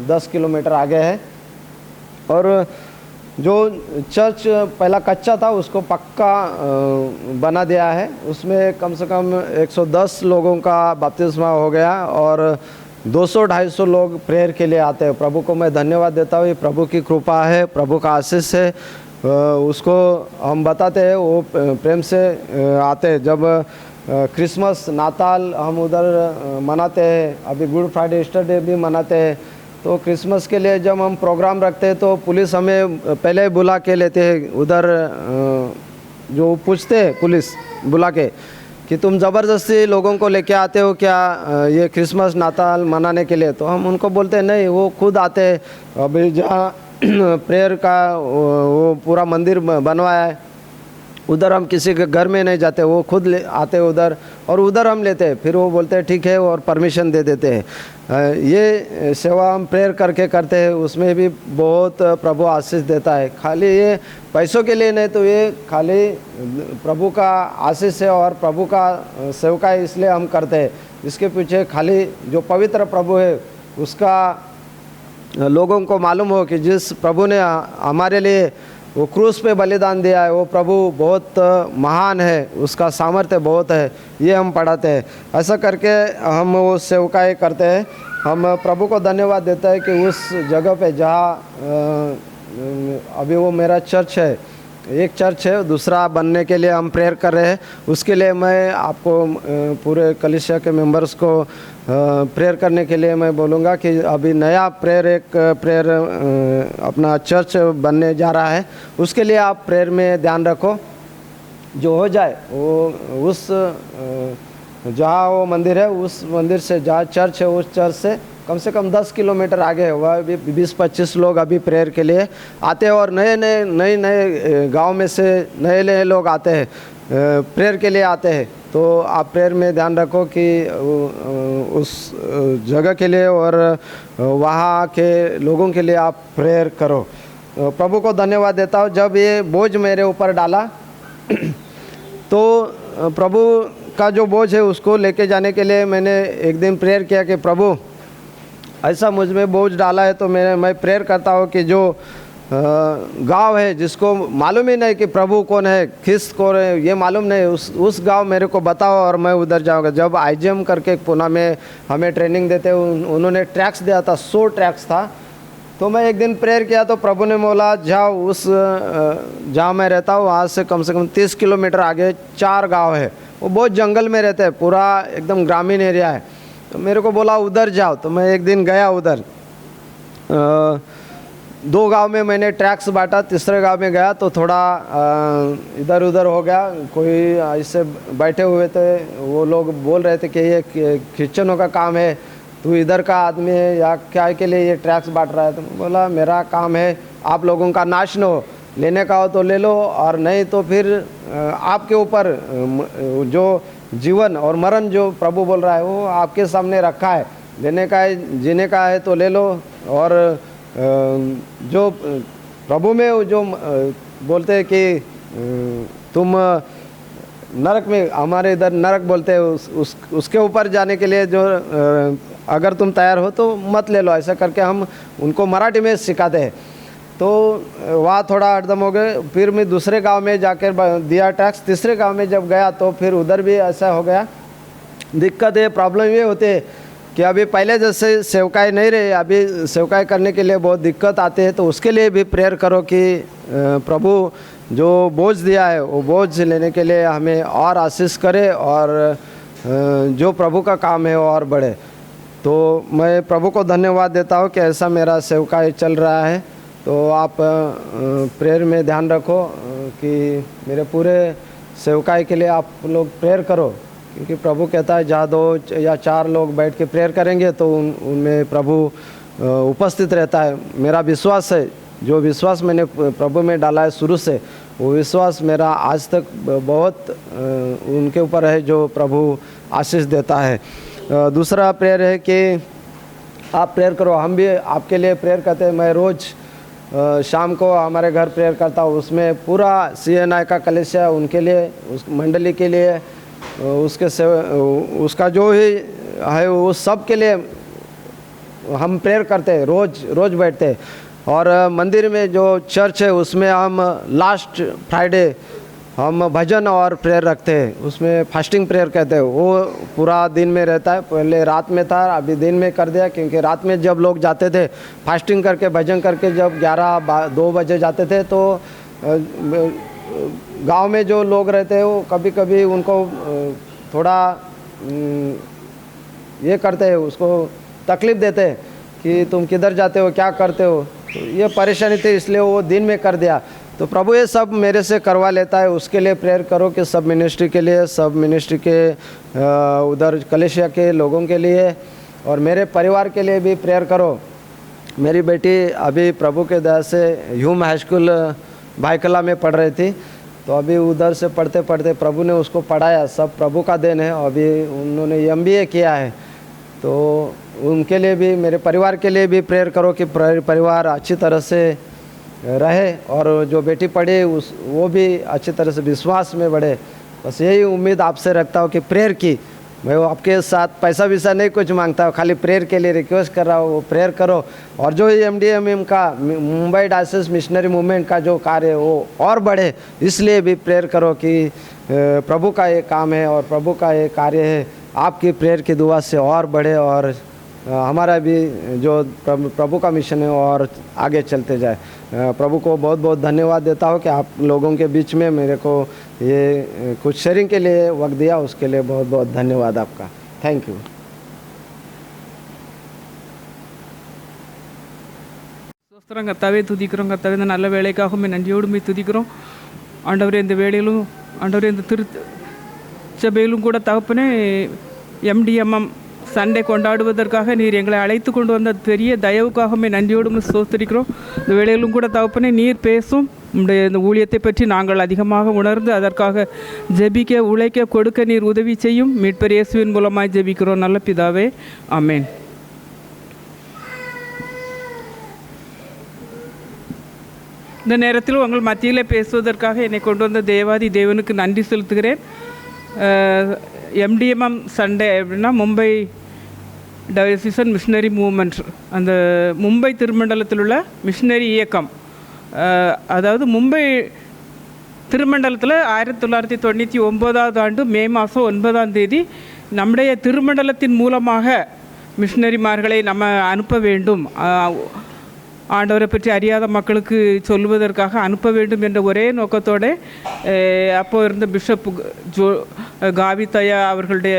10 किलोमीटर आगे है। और जो चर्च पहला कच्चा था उसको पक्का बना दिया है। उसमें कम से कम 110 लोगों का बपतिस्मा हो गया और 200-250 लोग प्रेयर के लिए आते हैं। प्रभु को मैं धन्यवाद देता हूँ। ये प्रभु की कृपा है, प्रभु का आशीष है। उसको हम बताते हैं, वो प्रेम से आते हैं। जब क्रिसमस, नाताल हम उधर मनाते हैं, अभी गुड फ्राइडे, ईस्टर डे भी मनाते हैं। तो क्रिसमस के लिए जब हम प्रोग्राम रखते हैं तो पुलिस हमें पहले बुला के लेते हैं। उधर जो पूछते हैं पुलिस बुला के कि तुम ज़बरदस्ती लोगों को लेके आते हो क्या ये क्रिसमस नाताल मनाने के लिए। तो हम उनको बोलते हैं नहीं, वो खुद आते हैं। अभी जहाँ प्रेयर का वो पूरा मंदिर बनवाया है उधर हम किसी के घर में नहीं जाते, वो खुद आते उधर और उधर हम लेते हैं, फिर वो बोलते हैं ठीक है और परमिशन दे देते हैं। ये सेवा हम प्रेयर करके करते हैं, उसमें भी बहुत प्रभु आशीष देता है। खाली ये पैसों के लिए नहीं, तो ये खाली प्रभु का आशीष है और प्रभु का सेवका है, इसलिए हम करते हैं। इसके पीछे खाली जो पवित्र प्रभु है उसका लोगों को मालूम हो कि जिस प्रभु ने हमारे लिए वो क्रूस पे बलिदान दिया है, वो प्रभु बहुत महान है, उसका सामर्थ्य बहुत है, ये हम पढ़ाते हैं। ऐसा करके हम वो सेवकाई करते हैं। हम प्रभु को धन्यवाद देते हैं कि उस जगह पे जहाँ अभी वो मेरा चर्च है, एक चर्च है, दूसरा बनने के लिए हम प्रेयर कर रहे हैं। उसके लिए मैं आपको पूरे कलीसिया के मेंबर्स को प्रेयर करने के लिए मैं बोलूँगा कि अभी नया प्रेयर अपना चर्च बनने जा रहा है, उसके लिए आप प्रेयर में ध्यान रखो। जो हो जाए वो उस जहाँ वो मंदिर है उस मंदिर से, जहाँ चर्च है उस चर्च से कम 10 किलोमीटर आगे है, वह भी 20-25 लोग अभी प्रेयर के लिए आते हैं और नए गांव में से नए लोग आते हैं, प्रेयर के लिए आते हैं। तो आप प्रेयर में ध्यान रखो कि उस जगह के लिए और वहाँ के लोगों के लिए आप प्रेयर करो। प्रभु को धन्यवाद देता हूँ। जब ये बोझ मेरे ऊपर डाला तो प्रभु का जो बोझ है उसको लेके जाने के लिए मैंने एक दिन प्रेयर किया कि प्रभु ऐसा मुझ में बोझ डाला है, तो मैं प्रेयर करता हूँ कि जो गांव है जिसको मालूम ही नहीं कि प्रभु कौन है, ख्रिस्त कौन है, ये मालूम नहीं, उस गांव मेरे को बताओ और मैं उधर जाऊंगा। जब IGM करके पुणे में हमें ट्रेनिंग देते उन्होंने ट्रैक्स दिया था, 100 ट्रैक्स था। तो मैं एक दिन प्रेयर किया तो प्रभु ने बोला जाओ उस जहाँ मैं रहता हूँ वहाँ से कम 30 किलोमीटर आगे 4 गाँव है, वो बहुत जंगल में रहते हैं, पूरा एकदम ग्रामीण एरिया है। तो मेरे को बोला उधर जाओ, तो मैं एक दिन गया उधर। 2 गांव में मैंने ट्रैक्स बांटा, तीसरे गांव में गया तो थोड़ा इधर उधर हो गया। कोई ऐसे बैठे हुए थे, वो लोग बोल रहे थे कि ये क्रिश्चियनों का काम है, तू इधर का आदमी है या क्या के लिए ये ट्रैक्स बांट रहा है। तो बोला मेरा काम है आप लोगों का नाश न हो, लेने का हो तो ले लो और नहीं तो फिर आपके ऊपर जो जीवन और मरण जो प्रभु बोल रहा है वो आपके सामने रखा है, लेने का है जीने का है तो ले लो। और जो प्रभु में जो बोलते हैं कि तुम नरक में, हमारे इधर नरक बोलते हैं, उसके ऊपर जाने के लिए जो अगर तुम तैयार हो तो मत ले लो, ऐसा करके हम उनको मराठी में सिखाते हैं। तो वहाँ थोड़ा हरदम हो गए। फिर मैं दूसरे गांव में जाकर दिया टैक्स। तीसरे गांव में जब गया तो फिर उधर भी ऐसा हो गया। दिक्कत है, प्रॉब्लम ये होती है कि अभी पहले जैसे सेवकाई नहीं रहे, अभी सेवकाई करने के लिए बहुत दिक्कत आते हैं। तो उसके लिए भी प्रेयर करो कि प्रभु जो बोझ दिया है वो बोझ लेने के लिए हमें और आशीष करे और जो प्रभु का काम है वो और बढ़े। तो मैं प्रभु को धन्यवाद देता हूँ कि ऐसा मेरा सेवकाई चल रहा है। तो आप प्रेयर में ध्यान रखो कि मेरे पूरे सेवकाई के लिए आप लोग प्रेयर करो, क्योंकि प्रभु कहता है जहाँ 2 या 4 लोग बैठ के प्रेयर करेंगे तो उनमें प्रभु उपस्थित रहता है। मेरा विश्वास है, जो विश्वास मैंने प्रभु में डाला है शुरू से, वो विश्वास मेरा आज तक बहुत उनके ऊपर है जो प्रभु आशीष देता है। दूसरा प्रेयर है कि आप प्रेयर करो। हम भी आपके लिए प्रेयर करते हैं। मैं रोज़ शाम को हमारे घर प्रेयर करता हूँ, उसमें पूरा CNI का कलीसिया उनके लिए, उस मंडली के लिए, उसका जो ही है उस सब के लिए हम प्रेयर करते हैं, रोज़ बैठते हैं। और मंदिर में जो चर्च है उसमें हम लास्ट फ्राइडे हम भजन और प्रेयर रखते हैं, उसमें फास्टिंग प्रेयर कहते हैं। वो पूरा दिन में रहता है, पहले रात में था, अभी दिन में कर दिया, क्योंकि रात में जब लोग जाते थे फास्टिंग करके भजन करके, जब 11-2 बजे जाते थे तो गांव में जो लोग रहते हैं वो कभी कभी उनको थोड़ा ये करते हैं, उसको तकलीफ़ देते हैं कि तुम किधर जाते हो, क्या करते हो। तो ये परेशानी थी, इसलिए वो दिन में कर दिया। तो प्रभु ये सब मेरे से करवा लेता है। उसके लिए प्रेयर करो कि सब मिनिस्ट्री के लिए, सब मिनिस्ट्री के उधर कलीसिया के लोगों के लिए और मेरे परिवार के लिए भी प्रेयर करो। मेरी बेटी अभी प्रभु के दया से ह्यूम हाई स्कूल भाईकला में पढ़ रही थी, तो अभी उधर से पढ़ते पढ़ते प्रभु ने उसको पढ़ाया, सब प्रभु का देन है। अभी उन्होंने MBA किया है, तो उनके लिए भी, मेरे परिवार के लिए भी प्रेयर करो कि परिवार अच्छी तरह से रहे, और जो बेटी पढ़े वो भी अच्छी तरह से विश्वास में बढ़े। बस यही उम्मीद आपसे रखता हूँ कि प्रेयर की, मैं वो आपके साथ पैसा वैसा नहीं कुछ मांगता हूँ, खाली प्रेयर के लिए रिक्वेस्ट कर रहा हूँ, वो प्रेयर करो। और जो MDMM का मुंबई डायसिस मिशनरी मूवमेंट का जो कार्य है वो और बढ़े, इसलिए भी प्रेयर करो कि प्रभु का ये काम है और प्रभु का ये कार्य है, आपकी प्रेयर की दुआ से और बढ़े, और हमारा भी जो प्रभु का मिशन है और आगे चलते जाए। प्रभु को बहुत बहुत धन्यवाद देता हूँ कि आप लोगों के बीच में मेरे को ये कुछ शेयरिंग के लिए वक्त दिया, उसके लिए बहुत बहुत धन्यवाद आपका। Thank you. ஸ்தோத்திரம் கர்த்தாவே, துதிக்கிறோம் கர்த்தாவே, இந்த நல்ல வேலைக்காக நன்றியோடு துதிக்கிறோம் ஆண்டவரே. இந்த வேலையிலும் ஆண்டவரே, இந்த சபையிலும் கூட தகப்பனே, MDMM சண்டே கொண்டாடுவதற்காக நீர் எங்களை அழைத்து கொண்டு வந்த பெரிய தயவுக்காகவே நன்றியோடு ஸ்தோத்திரிக்கிறோம். இந்த வேளையிலும் கூட தகப்பனே, நீர் பேசும் உங்களுடைய இந்த ஊழியத்தை பற்றி நாங்கள் அதிகமாக உணர்ந்து அதற்காக ஜெபிக்க, உழைக்க, கொடுக்க நீர் உதவி செய்யும். மீட்பர் இயேசுவின் மூலமாய் ஜெபிக்கிறோம் நல்ல பிதாவே, ஆமென். இந்த நேரத்தில் உங்கள் மத்தியில் பேசுவதற்காக என்னை கொண்டு வந்த தேவாதி தேவனுக்கு நன்றி செலுத்துகிறேன். MDMM சண்டே அப்படின்னா மும்பை டயசிசன் மிஷினரி மூவ்மெண்ட், அந்த மும்பை திருமண்டலத்தில் உள்ள மிஷினரி இயக்கம். அதாவது மும்பை திருமண்டலத்தில் 1999 ஆண்டு மே மாதம் 9ஆம் தேதி நம்முடைய திருமண்டலத்தின் மூலமாக மிஷினரிமார்களை நம்ம அனுப்ப வேண்டும், ஆண்டவரை பற்றி அறியாத மக்களுக்கு சொல்வதற்காக அனுப்ப வேண்டும் என்ற ஒரே நோக்கத்தோடு அப்போ இருந்த பிஷப் காவிதயா அவர்களுடைய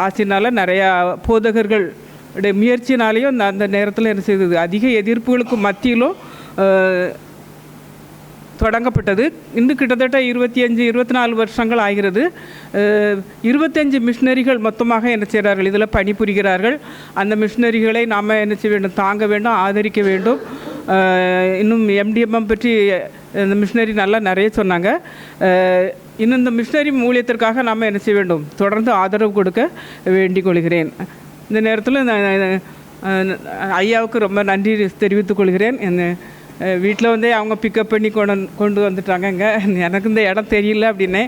ஆட்சினால் நிறையா போதகர்களுடைய முயற்சினாலேயும் அந்த நேரத்தில் என்ன செய்தது, அதிக எதிர்ப்புகளுக்கு மத்தியிலும் தொடங்கப்பட்டது. இன்னும் கிட்டத்தட்ட 25-24 வருஷங்கள் ஆகிறது. 25 மிஷினரிகள் மொத்தமாக என்ன செய்கிறார்கள், இதில் பணிபுரிகிறார்கள். அந்த மிஷினரிகளை நாம் என்ன செய்ய வேண்டும், தாங்க வேண்டும், ஆதரிக்க வேண்டும். இன்னும் MDMM பற்றி இந்த மிஷினரி நல்லா நிறைய சொன்னாங்க. இன்னும் இந்த மிஷினரி ஊழியத்திற்காக நாம் என்ன செய்ய வேண்டும், தொடர்ந்து ஆதரவு கொடுக்க வேண்டிக் கொள்கிறேன். இந்த நேரத்தில் ஐயாவுக்கு ரொம்ப நன்றி தெரிவித்துக் கொள்கிறேன். வீட்டில் வந்து அவங்க பிக்கப் பண்ணி கொண்டு வந்துட்டாங்கங்க. எனக்கு இந்த இடம் தெரியல அப்படின்னே.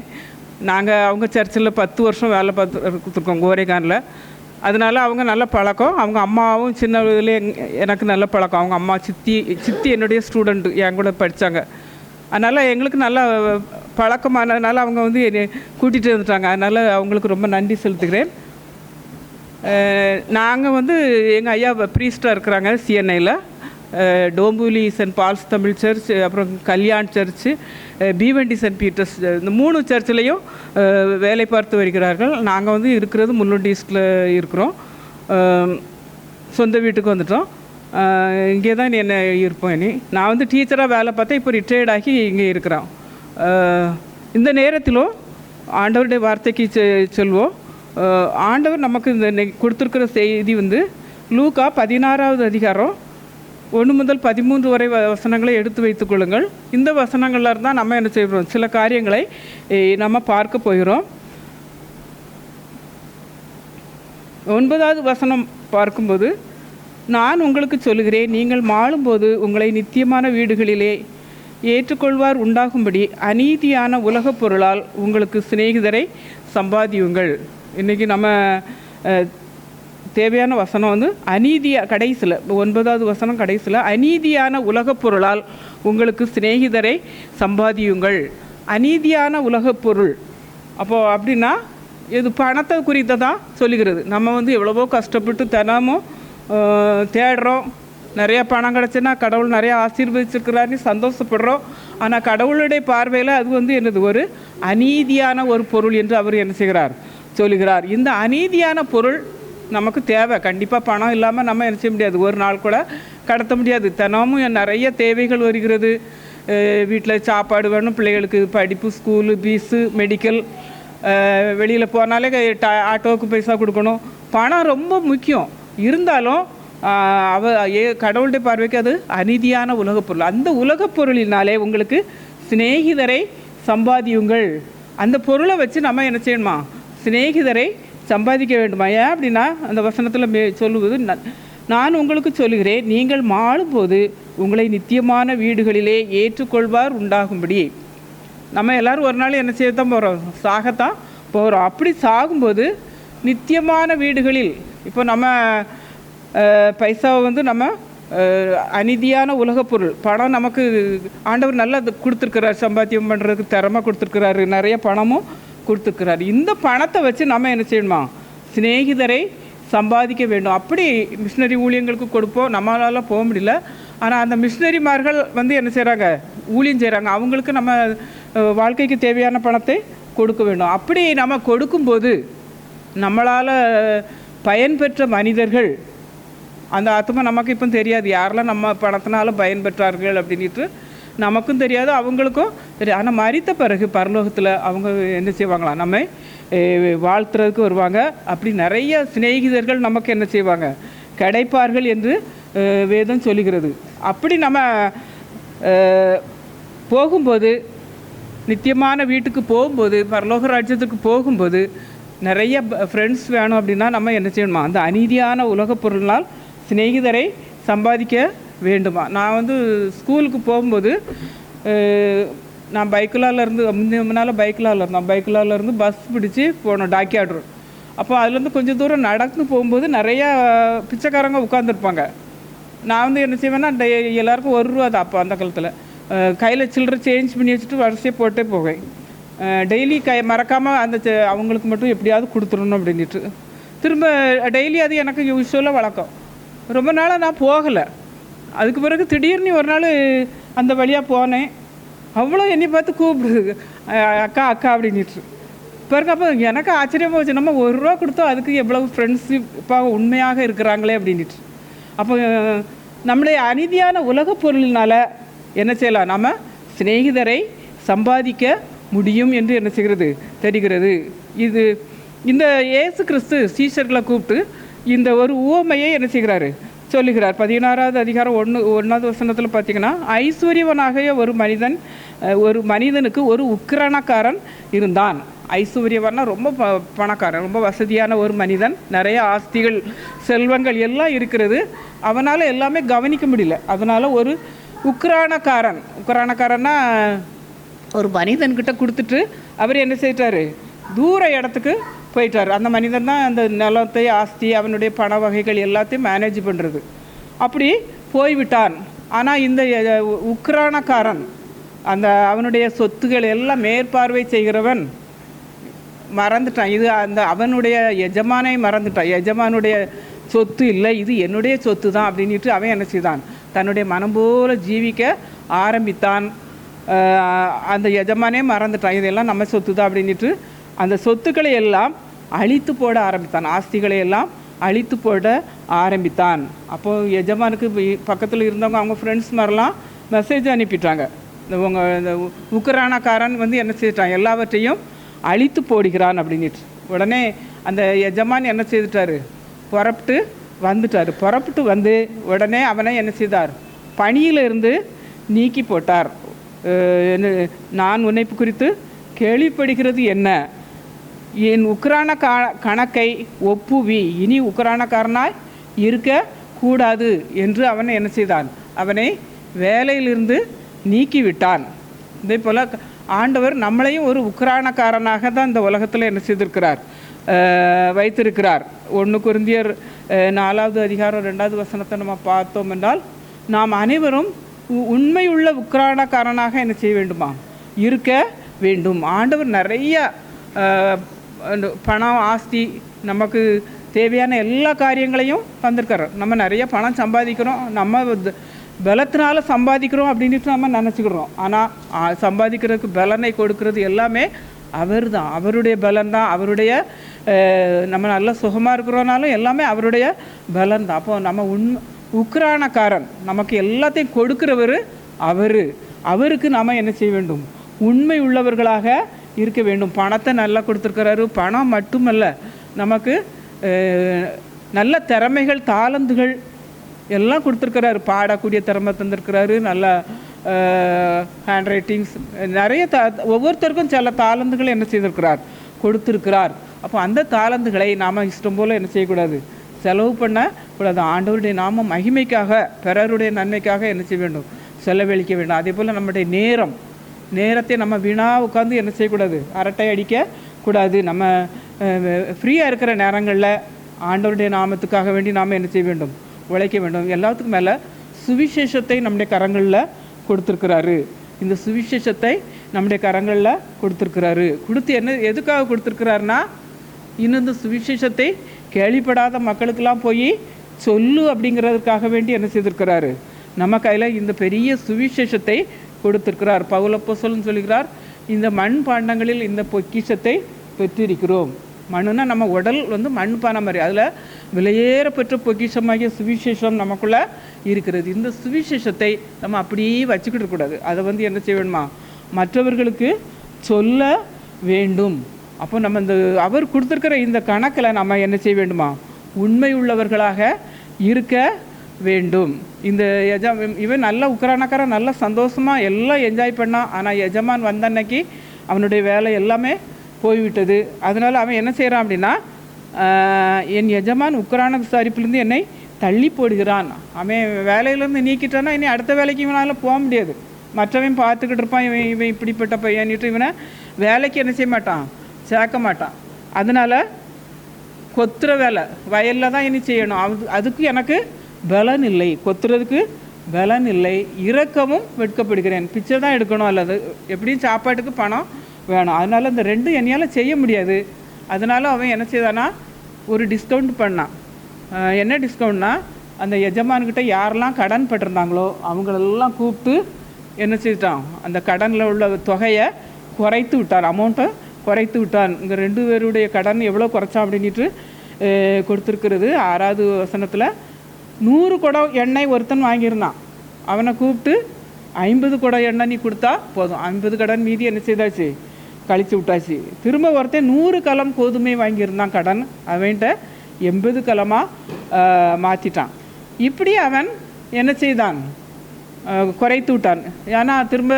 நாங்கள் அவங்க சர்ச்சில் 10 வருஷம் வேலை பார்த்துருக்கோம் கோரேகானில். அதனால் அவங்க நல்ல பழக்கம். அவங்க அம்மாவும் சின்ன இதில் எனக்கு நல்ல பழக்கம். அவங்க அம்மா சித்தி என்னுடைய ஸ்டூடெண்ட்டு என் கூட படித்தாங்க. அதனால் எங்களுக்கு நல்ல பழக்கமானதுனால அவங்க வந்து என்னை கூட்டிகிட்டு வந்துட்டாங்க. அதனால் அவங்களுக்கு ரொம்ப நன்றி செலுத்துகிறேன். நாங்கள் வந்து எங்கள் ஐயா ப்ரீஸ்டாக இருக்கிறாங்க CNIயில். டோம்புலி சென்ட் பால்ஸ் தமிழ் சர்ச், அப்புறம் கல்யாண் சர்ச்சு, பீவண்டி சென்ட் பீட்டர்ஸ், இந்த 3 சர்ச்சிலையும் வேலை பார்த்து வருகிறார்கள். நாங்கள் வந்து இருக்கிறது முல்லுண்டி ஈஸ்டில் இருக்கிறோம். சொந்த வீட்டுக்கு வந்துட்டோம். இங்கே தான் என்ன இருப்போம். நான் வந்து டீச்சராக வேலை பார்த்தேன். இப்போ ரிட்டையர்ட் ஆகி இங்கே இருக்கிறோம். இந்த நேரத்திலும் ஆண்டவருடைய வார்த்தைக்கு சொல்வோம். ஆண்டவர் நமக்கு இந்த கொடுத்துருக்கிற செய்தி வந்து லூக்கா 16வது அதிகாரம் 1 முதல் 13 வரை வசனங்களை எடுத்து வைத்துக் கொள்ளுங்கள். இந்த வசனங்களில் இருந்தால் நம்ம என்ன செய்கிறோம், சில காரியங்களை நம்ம பார்க்க போகிறோம். 9வது வசனம் பார்க்கும்போது, நான் உங்களுக்கு சொல்லுகிறேன், நீங்கள் மாளும்போது உங்களை நித்தியமான வீடுகளிலே ஏற்றுக்கொள்வார் உண்டாகும்படி அநீதியான உலகப் பொருளால் உங்களுக்கு சிநேகிதரை சம்பாதியுங்கள். இன்றைக்கி நம்ம தேவையான வசனம் வந்து கடைசியில் 9வது வசனம் கடைசியில், அநீதியான உலகப் பொருளால் உங்களுக்கு சிநேகிதரை சம்பாதியுங்கள். அநீதியான உலகப் பொருள் அப்போது அப்படின்னா இது பணத்தை குறித்து தான் சொல்லுகிறது. நம்ம வந்து எவ்வளவோ கஷ்டப்பட்டு தினமும் தேடுறோம். நிறையா பணம் கிடச்சுன்னா கடவுள் நிறையா ஆசீர்வதிச்சிருக்கிறாருன்னு சந்தோஷப்படுறோம். ஆனால் கடவுளுடைய பார்வையில் அது வந்து என்னது, ஒரு அநீதியான ஒரு பொருள் என்று அவர் என்ன செய்கிறார், சொல்லுகிறார். இந்த அநீதியான பொருள் நமக்கு தேவை. கண்டிப்பாக பணம் இல்லாமல் நம்ம என்ன செய்ய முடியாது, ஒரு நாள் கூட கடத்த முடியாது. தினமும் நிறைய தேவைகள் வருகிறது. வீட்டில் சாப்பாடு வேணும், பிள்ளைகளுக்கு படிப்பு, ஸ்கூலு ஃபீஸு, மெடிக்கல், வெளியில் போனாலே ஆட்டோவுக்கு பைசா கொடுக்கணும். பணம் ரொம்ப முக்கியம். இருந்தாலும் கடவுளுடைய பார்வைக்கு அது அநீதியான உலகப் பொருள். அந்த உலகப் பொருளினாலே உங்களுக்கு சிநேகிதரை சம்பாதியுங்கள். அந்த பொருளை வச்சு நம்ம என்ன செய்யணுமா? சிநேகிதரை சம்பாதிக்க வேண்டுமா? ஏன் அப்படின்னா அந்த வசனத்தில் சொல்லுவது, நான் உங்களுக்கு சொல்லுகிறேன், நீங்கள் மாளும்போது உங்களை நித்தியமான வீடுகளிலே ஏற்றுக்கொள்வார் உண்டாகும்படி. நம்ம எல்லோரும் ஒரு நாள் என்ன செய்யத்தான் போகிறோம்? சாகத்தான் போகிறோம். அப்படி சாகும்போது நித்தியமான வீடுகளில், இப்போ நம்ம பைசாவை வந்து நம்ம அநீதியான உலகப் பொருள், பணம் நமக்கு ஆண்டவர் நல்லா கொடுத்துருக்கிறார், சம்பாத்தியம் பண்ணுறதுக்கு திறமை கொடுத்துருக்கிறாரு, நிறைய பணமும் கொடுத்துருக்கிறாரு. இந்த பணத்தை வச்சு நம்ம என்ன செய்யணுமா? சிநேகிதரை சம்பாதிக்க வேண்டும். அப்படி மிஷினரி ஊழியங்களுக்கு கொடுப்போம். நம்மளால் போக முடியல, ஆனால் அந்த மிஷினரிமார்கள் வந்து என்ன செய்கிறாங்க? ஊழியம் செய்கிறாங்க. அவங்களுக்கு நம்ம வாழ்க்கைக்கு தேவையான பணத்தை கொடுக்க வேண்டும். அப்படி நம்ம கொடுக்கும்போது நம்மளால் பயன்பெற்ற மனிதர்கள், அந்த ஆத்மா நமக்கு இப்போ தெரியாது யாரெல்லாம் நம்ம பணத்தினால பயன்பெற்றார்கள் அப்படின்ட்டு நமக்கும் தெரியாது, அவங்களுக்கும் தெரியாது. ஆனால் மரித்த பிறகு பரலோகத்தில் அவங்க என்ன செய்வாங்களாம்? நம்ம வாழ்த்துறதுக்கு வருவாங்க. அப்படி நிறைய சிநேகிதர்கள் நமக்கு என்ன செய்வாங்க? கிடைப்பார்கள் என்று வேதம் சொல்லுகிறது. அப்படி நம்ம போகும்போது, நித்தியமான வீட்டுக்கு போகும்போது, பரலோக ராஜ்யத்துக்கு போகும்போது நிறைய ஃப்ரெண்ட்ஸ் வேணும். அப்படின்னா நம்ம என்ன செய்யணுமா? அந்த அநீதியான உலகப் பொருளினால் சிநேகிதரை சம்பாதிக்க வேண்டுமா? நான் வந்து ஸ்கூலுக்கு போகும்போது நான் பைக்குலாலேருந்து முன்னால் பைக்குலாலேருந்து பஸ் பிடிச்சி போனோம் டாக்கியாட்ரு. அப்போ அதுலேருந்து கொஞ்சம் தூரம் நடந்து போகும்போது நிறையா பிச்சைக்காரங்க உட்காந்துருப்பாங்க. நான் வந்து என்ன செய்வேன்னா, எல்லாேருக்கும் ₹1 தான் அப்போ அந்த காலத்தில். கையில் சில்லறை சேஞ்ச் பண்ணி வச்சுட்டு வரிசையை போட்டே போவேன். டெய்லி மறக்காமல் அந்த அவங்களுக்கு மட்டும் எப்படியாவது கொடுத்துடணும் அப்படின்ட்டு திரும்ப டெய்லி அது எனக்கு யூஸ்வலாக வழக்கம். ரொம்ப நாளாக நான் போகலை. அதுக்கு பிறகு திடீர்னு ஒரு நாள் அந்த வழியாக போனேன். அவ்வளோ என்னை பார்த்து கூப்பிடுது, அக்கா அக்கா அப்படின்ட்டு. பிறகு அப்போ எனக்கு ஆச்சரியமாக வச்சு, நம்ம ₹1 கொடுத்தோம், அதுக்கு எவ்வளவு ஃப்ரெண்ட்ஷிப்பாக உண்மையாக இருக்கிறாங்களே அப்படின்ட்டு. அப்போ நம்முடைய அநீதியான உலகப் பொருளினால் என்ன செய்யலாம்? நம்ம சிநேகிதரை சம்பாதிக்க முடியும் என்று என்ன செய்கிறது? தெரிகிறது. இந்த இயேசு கிறிஸ்து சீஷர்களை கூப்பிட்டு இந்த ஒரு உவமையை என்ன செய்கிறாரு? சொல்லுகிறார். 16வது அதிகாரம் 1வது வசனத்தில் பார்த்தீங்கன்னா, ஐஸ்வர்யவனாகிய ஒரு மனிதனுக்கு ஒரு உக்கிரானக்காரன் இருந்தான். ஐஸ்வர்யவன்னா ரொம்ப பணக்காரன், ரொம்ப வசதியான ஒரு மனிதன், நிறைய ஆஸ்திகள் செல்வங்கள் எல்லாம் இருக்கிறது. அவனால் எல்லாமே கவனிக்க முடியல. அதனால் ஒரு உக்கிரானக்காரன்னா ஒரு மனிதன்கிட்ட கொடுத்துட்டு அவர் என்ன செய்யிட்டாரு? தூர இடத்துக்கு போயிட்டார். அந்த மனிதன் தான் அந்த நிலத்தை, ஆஸ்தி, அவனுடைய பண வகைகள் எல்லாத்தையும் மேனேஜ் பண்ணுறது. அப்படி போய்விட்டான். ஆனால் இந்த உக்கிரானக்காரன், அந்த அவனுடைய சொத்துக்கள் எல்லாம் மேற்பார்வை செய்கிறவன் மறந்துட்டான். இது அந்த அவனுடைய எஜமானை மறந்துட்டான். எஜமானுடைய சொத்து இல்லை, இது என்னுடைய சொத்து தான் அப்படின்ட்டு அவன் என்ன செய்தான்? தன்னுடைய மனம் போல ஜீவிக்க ஆரம்பித்தான். அந்த எஜமானே மறந்துட்டான், இதெல்லாம் நம்ம சொத்து தான் அப்படின்ட்டு அந்த சொத்துக்களை எல்லாம் அழித்து போட ஆரம்பித்தான். ஆஸ்திகளை எல்லாம் அழித்து போட ஆரம்பித்தான். அப்போது எஜமானுக்கு பக்கத்தில் இருந்தவங்க, அவங்க ஃப்ரெண்ட்ஸ் மாதிரிலாம் மெசேஜ் அனுப்பிட்டாங்க. இந்த உக்கிரானக்காரன் வந்து என்ன செய்துட்டான்? எல்லாவற்றையும் அழித்து போடுகிறான் அப்படின்ட்டு. உடனே அந்த எஜமான் என்ன செய்துட்டார்? புறப்பட்டு வந்து உடனே அவனை என்ன செய்தார்? பணியிலிருந்து நீக்கி போட்டார். நான் உன்னை குறித்து கேள்விப்படுகிறது என்ன? என் உக்கிரான கணக்கை ஒப்புவி, இனி உக்கிரானக்காரனாய் இருக்கக்கூடாது என்று அவனை என்ன செய்தான்? அவனை வேலையிலிருந்து நீக்கிவிட்டான். இதே போல் ஆண்டவர் நம்மளையும் ஒரு உக்கிரானக்காரனாக தான் இந்த உலகத்தில் என்ன செய்திருக்கிறார்? வைத்திருக்கிறார். 1 கொரிந்தியர் 4வது அதிகாரம் 2வது வசனத்தை நம்ம பார்த்தோம் என்றால், நாம் அனைவரும் உண்மையுள்ள உக்கிரானக்காரனாக என்ன செய்ய வேண்டுமா? இருக்க வேண்டும். ஆண்டவர் நிறைய பணம், ஆஸ்தி, நமக்கு தேவையான எல்லா காரியங்களையும் தந்திருக்கார். நம்ம நிறைய பணம் சம்பாதிக்கிறோம், நம்ம பலத்தினால சம்பாதிக்கிறோம் அப்படின்ட்டு நம்ம நினச்சிக்கிறோம். ஆனால் சம்பாதிக்கிறதுக்கு பலனை கொடுக்கறது எல்லாமே அவர் தான். அவருடைய பலன் தான். அவருடைய நம்ம நல்லா சுகமாக இருக்கிறோனாலும் எல்லாமே அவருடைய பலன் தான். அப்போது நம்ம உக்கிரானக்காரன், நமக்கு எல்லாத்தையும் கொடுக்கிறவர் அவருக்கு நாம் என்ன செய்ய வேண்டும்? உண்மை உள்ளவர்களாக இருக்க வேண்டும். பணத்தை நல்லா கொடுத்துருக்கிறாரு. பணம் மட்டுமல்ல, நமக்கு நல்ல திறமைகள், தாளந்துகள் எல்லாம் கொடுத்துருக்கிறாரு. பாடக்கூடிய திறமை தந்திருக்கிறாரு. நல்ல ஹேண்ட் ரைட்டிங்ஸ் நிறைய ஒவ்வொருத்தருக்கும் சில தாளந்துகள் என்ன செய்திருக்கிறார், கொடுத்துருக்கிறார். அப்போ அந்த தாளந்துகளை நாம் இஷ்டம் போல் என்ன செய்யக்கூடாது, செலவு பண்ணக்கூடாது. ஆண்டவருடைய நாம மகிமைக்காக, பிறருடைய நன்மைக்காக என்ன செய்ய வேண்டும், செலவழிக்க வேண்டும். அதே போல் நம்முடைய நேரத்தை நம்ம வீணாக உட்காந்து என்ன செய்யக்கூடாது, அரட்டை அடிக்கக்கூடாது. நம்ம ஃப்ரீயாக இருக்கிற நேரங்களில் ஆண்டவருடைய நாமத்துக்காக வேண்டி நாம் என்ன செய்ய வேண்டும், உழைக்க வேண்டும். எல்லாத்துக்கும் மேலே சுவிசேஷத்தை நம்முடைய கரங்களில் கொடுத்துருக்கிறாரு. இந்த சுவிசேஷத்தை நம்முடைய கரங்களில் கொடுத்துருக்கிறாரு. எதுக்காக கொடுத்துருக்கிறாருன்னா, இன்னும் இந்த சுவிசேஷத்தை கேள்விப்படாத மக்களுக்கெல்லாம் போய் சொல்லு அப்படிங்கிறதுக்காக வேண்டி என்ன செய்திருக்கிறாரு, நம்ம கையில் இந்த பெரிய சுவிசேஷத்தை கொடுத்துருக்கிறார். பவுல் அப்போஸ்தலன் சொல்கிறார், இந்த மண் பாண்டங்களில் இந்த பொக்கிஷத்தை பெற்றிருக்கிறோம். மண்ணுனா நம்ம உடல் வந்து மண் பானை மாதிரி, அதில் விலையேறப்பெற்ற பொக்கிஷமாகிய சுவிசேஷம் நமக்குள்ளே இருக்கிறது. இந்த சுவிசேஷத்தை நம்ம அப்படியே வச்சுக்கிட்டு இருக்கக்கூடாது. அதை வந்து என்ன செய்ய வேணுமா, மற்றவர்களுக்கு சொல்ல வேண்டும். அப்போ நம்ம இந்த அவர் கொடுத்துருக்கிற இந்த கணக்கில் நம்ம என்ன செய்ய வேண்டுமா, உண்மை உள்ளவர்களாக இருக்க வேண்டும். இந்த இவன் நல்ல உக்ரானக்காரன் நல்ல சந்தோஷமாக எல்லாம் என்ஜாய் பண்ணான். ஆனால் எஜமான் வந்த அன்னைக்கு அவனுடைய வேலை எல்லாமே போய்விட்டது. அதனால் அவன் என்ன செய்கிறான் அப்படின்னா, என் எஜமான் உக்ரான விசாரிப்பிலேருந்து என்னை தள்ளி போடுகிறான். அவன் வேலையிலேருந்து நீக்கிட்டான்னா இனி அடுத்த வேலைக்கு இவனால் போக முடியாது. மற்றவன் பார்த்துக்கிட்டு இருப்பான், இவன் இப்படிப்பட்ட பையன்ட்டு இவனை வேலைக்கு என்ன செய்ய மாட்டான், சேர்க்க மாட்டான். அதனால் கொத்துற வேலை வயலில் தான் இனி செய்யணும். அதுக்கு எனக்கு பலன் இல்லை, கொத்துறதுக்கு பலன் இல்லை. இறக்கவும் வெட்கப்படுகிறேன். பிச்சை தான் எடுக்கணும், அல்லது எப்படியும் சாப்பாட்டுக்கு பணம் வேணும். அதனால் இந்த ரெண்டும் என்னையால் செய்ய முடியாது. அதனால் அவன் என்ன செய்தானா, ஒரு டிஸ்கவுண்ட் பண்ணான். என்ன டிஸ்கவுண்ட்னா, அந்த எஜமான்கிட்ட யாரெல்லாம் கடன் பட்டிருந்தாங்களோ அவங்களெல்லாம் கூப்பிட்டு என்ன செய்தான், அந்த கடனில் உள்ள தொகையை குறைத்து விட்டான், அமௌண்ட்டை குறைத்து விட்டான். இங்கே 2 பேருடைய கடன் எவ்வளோ குறைச்சான் அப்படின்ட்டு கொடுத்துருக்கிறது 6வது வசனத்தில். 100 குடம் எண்ணெய் ஒருத்தன் வாங்கியிருந்தான். அவனை கூப்பிட்டு 50 குடம் எண்ணெய் நீ கொடுத்தா போதும், 50 கடன் மீதி என்ன செய்தாச்சு, கழித்து விட்டாச்சு. திரும்ப ஒருத்தன் 100 கலம் கோதுமை வாங்கியிருந்தான் கடன், அவன்கிட்ட 80 கலமாக மாற்றிட்டான். இப்படி அவன் என்ன செய்தான், குறைத்து விட்டான். ஏன்னா திரும்ப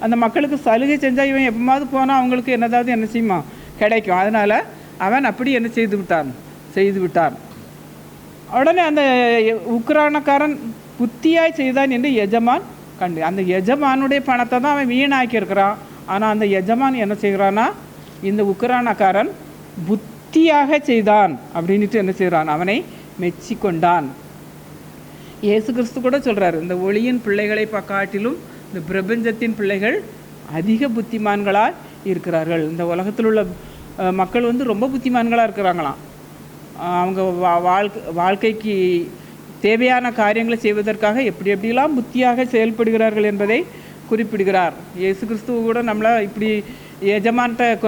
அந்த மக்களுக்கு சலுகை செஞ்சால் இவன் எப்போமாவது போனால் அவங்களுக்கு என்னதாவது என்ன செய்யுமா கிடைக்கும். அதனால் அவன் அப்படி என்ன செய்து விட்டான். உடனே அந்த உக்ரானக்காரன் புத்தியாய் செய்தான் என்று எஜமான் கண்டு. அந்த எஜமானுடைய பணத்தை தான் அவன் வீணாக்கியிருக்கிறான். ஆனால் அந்த எஜமான் என்ன செய்கிறான்னா, இந்த உக்ரானக்காரன் புத்தியாக செய்தான் அப்படின்ட்டு என்ன செய்கிறான், அவனை மெச்சி கொண்டான். இயேசு கிறிஸ்து கூட சொல்கிறார், இந்த ஒளியின் பிள்ளைகளை காட்டிலும் இந்த பிரபஞ்சத்தின் பிள்ளைகள் அதிக புத்திமான்களாக இருக்கிறார்கள். இந்த உலகத்தில் உள்ள மக்கள் வந்து ரொம்ப புத்திமான்களாக இருக்கிறாங்களாம். அவங்க வாழ்க்கைக்கு தேவையான காரியங்களை செய்வதற்காக எப்படியெல்லாம் புத்தியாக செயல்படுகிறார்கள் என்பதை குறிப்பிடுகிறார். இயேசு கிறிஸ்துவ கூட நம்மளை இப்படி எஜமான்கிட்ட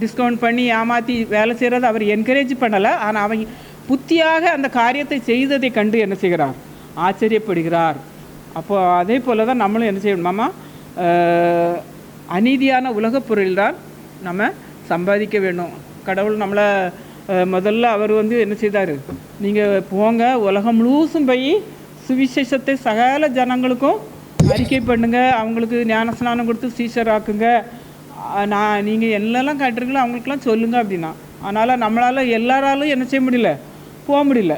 டிஸ்கவுண்ட் பண்ணி ஏமாற்றி வேலை செய்கிறத அவர் என்கரேஜ் பண்ணலை. ஆனால் அவங்க புத்தியாக அந்த காரியத்தை செய்ததை கண்டு என்ன செய்கிறார், ஆச்சரியப்படுகிறார். அப்போது அதே போல் தான் நம்மளும் என்ன செய்யணுமாமா, அநீதியான உலகப் பொருள்தான் நம்ம சம்பாதிக்க வேண்டும். கடவுள் நம்மளை முதல்ல அவர் வந்து என்ன செய்தார், நீங்கள் போங்க உலகம் முழுசும் போய் சுவிசேஷத்தை சகல ஜனங்களுக்கும் அறிக்கை பண்ணுங்க, அவங்களுக்கு ஞானஸ்நானம் கொடுத்து சீஷராக்குங்க, நீங்கள் என்னெல்லாம் காட்டுறீங்களோ அவங்களுக்கெல்லாம் சொல்லுங்கள் அப்படின்னா. அதனால் நம்மளால் எல்லாராலும் என்ன செய்ய முடியல, போக முடியல.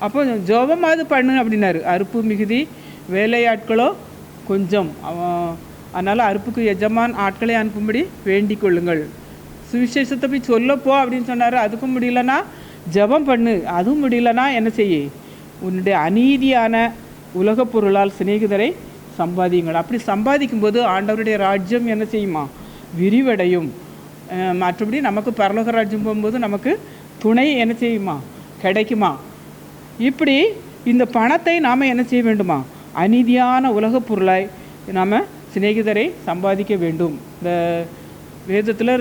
அப்போ ஜோபமாவது பண்ணு அப்படின்னாரு. அறுப்பு மிகுதி வேலையாட்களோ கொஞ்சம். அதனால் அறுப்புக்கு எஜமான் ஆட்களை அனுப்பும்படி வேண்டிக் கொள்ளுங்கள். சுவிசேஷத்தை போய் சொல்லப்போ அப்படின்னு சொன்னார். அதுக்கும் முடியலன்னா ஜெபம் பண்ணு, அதுவும் முடியலன்னா என்ன செய்ய, உன்னுடைய அநீதியான உலகப் பொருளால் சிநேகிதரை சம்பாதியுங்கள். அப்படி சம்பாதிக்கும்போது ஆண்டவருடைய ராஜ்யம் என்ன செய்யுமா, விரிவடையும். மற்றபடி நமக்கு பரலோக ராஜ்யம் போகும்போது நமக்கு துணை என்ன செய்யுமா, கிடைக்குமா. இப்படி இந்த பணத்தை நாம் என்ன செய்ய வேண்டுமா, அநீதியான உலகப் பொருளாய் நாம் சிநேகிதரை சம்பாதிக்க வேண்டும். இந்த வேதத்தில்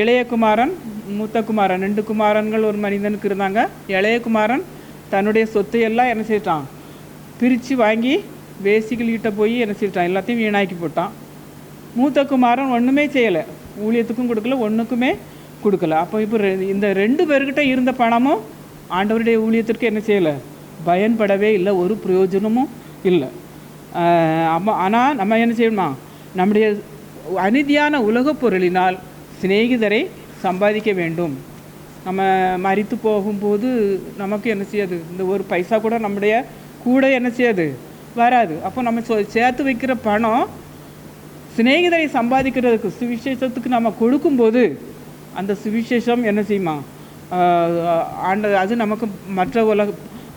இளைய குமாரன் மூத்த குமாரன் 2 குமாரன்கள் ஒரு மனிதனுக்கு இருந்தாங்க. இளைய குமாரன் தன்னுடைய சொத்தையெல்லாம் என்ன செய்யிட்டான், பிரித்து வாங்கி வேசிகள்கிட்ட போய் என்ன செய்யிட்டான், எல்லாத்தையும் வீணாக்கி போட்டான். மூத்த குமாரன் ஒன்றுமே செய்யலை, ஊழியத்துக்கும் கொடுக்கல, ஒன்றுக்குமே கொடுக்கல. அப்போ இப்போ இந்த 2 பேர்கிட்ட இருந்த பணமும் ஆண்டவருடைய ஊழியத்திற்கு என்ன செய்யலை, பயன்படவே இல்லை, ஒரு பிரயோஜனமும் இல்லை. ஆனால் நம்ம என்ன செய்யணுமா, நம்முடைய அநீதியான உலகப் பொருளினால் சிநேகிதரை சம்பாதிக்க வேண்டும். நம்ம மரித்து போகும்போது நமக்கு என்ன செய்யாது, இந்த ஒரு பைசா கூட நம்முடைய கூட என்ன செய்யாது, வராது. அப்போ நம்ம சேர்த்து வைக்கிற பணம் சிநேகிதரை சம்பாதிக்கிறதுக்கு, சுவிசேஷத்துக்கு நம்ம கொடுக்கும்போது அந்த சுவிசேஷம் என்ன செய்யுமா, அது நமக்கு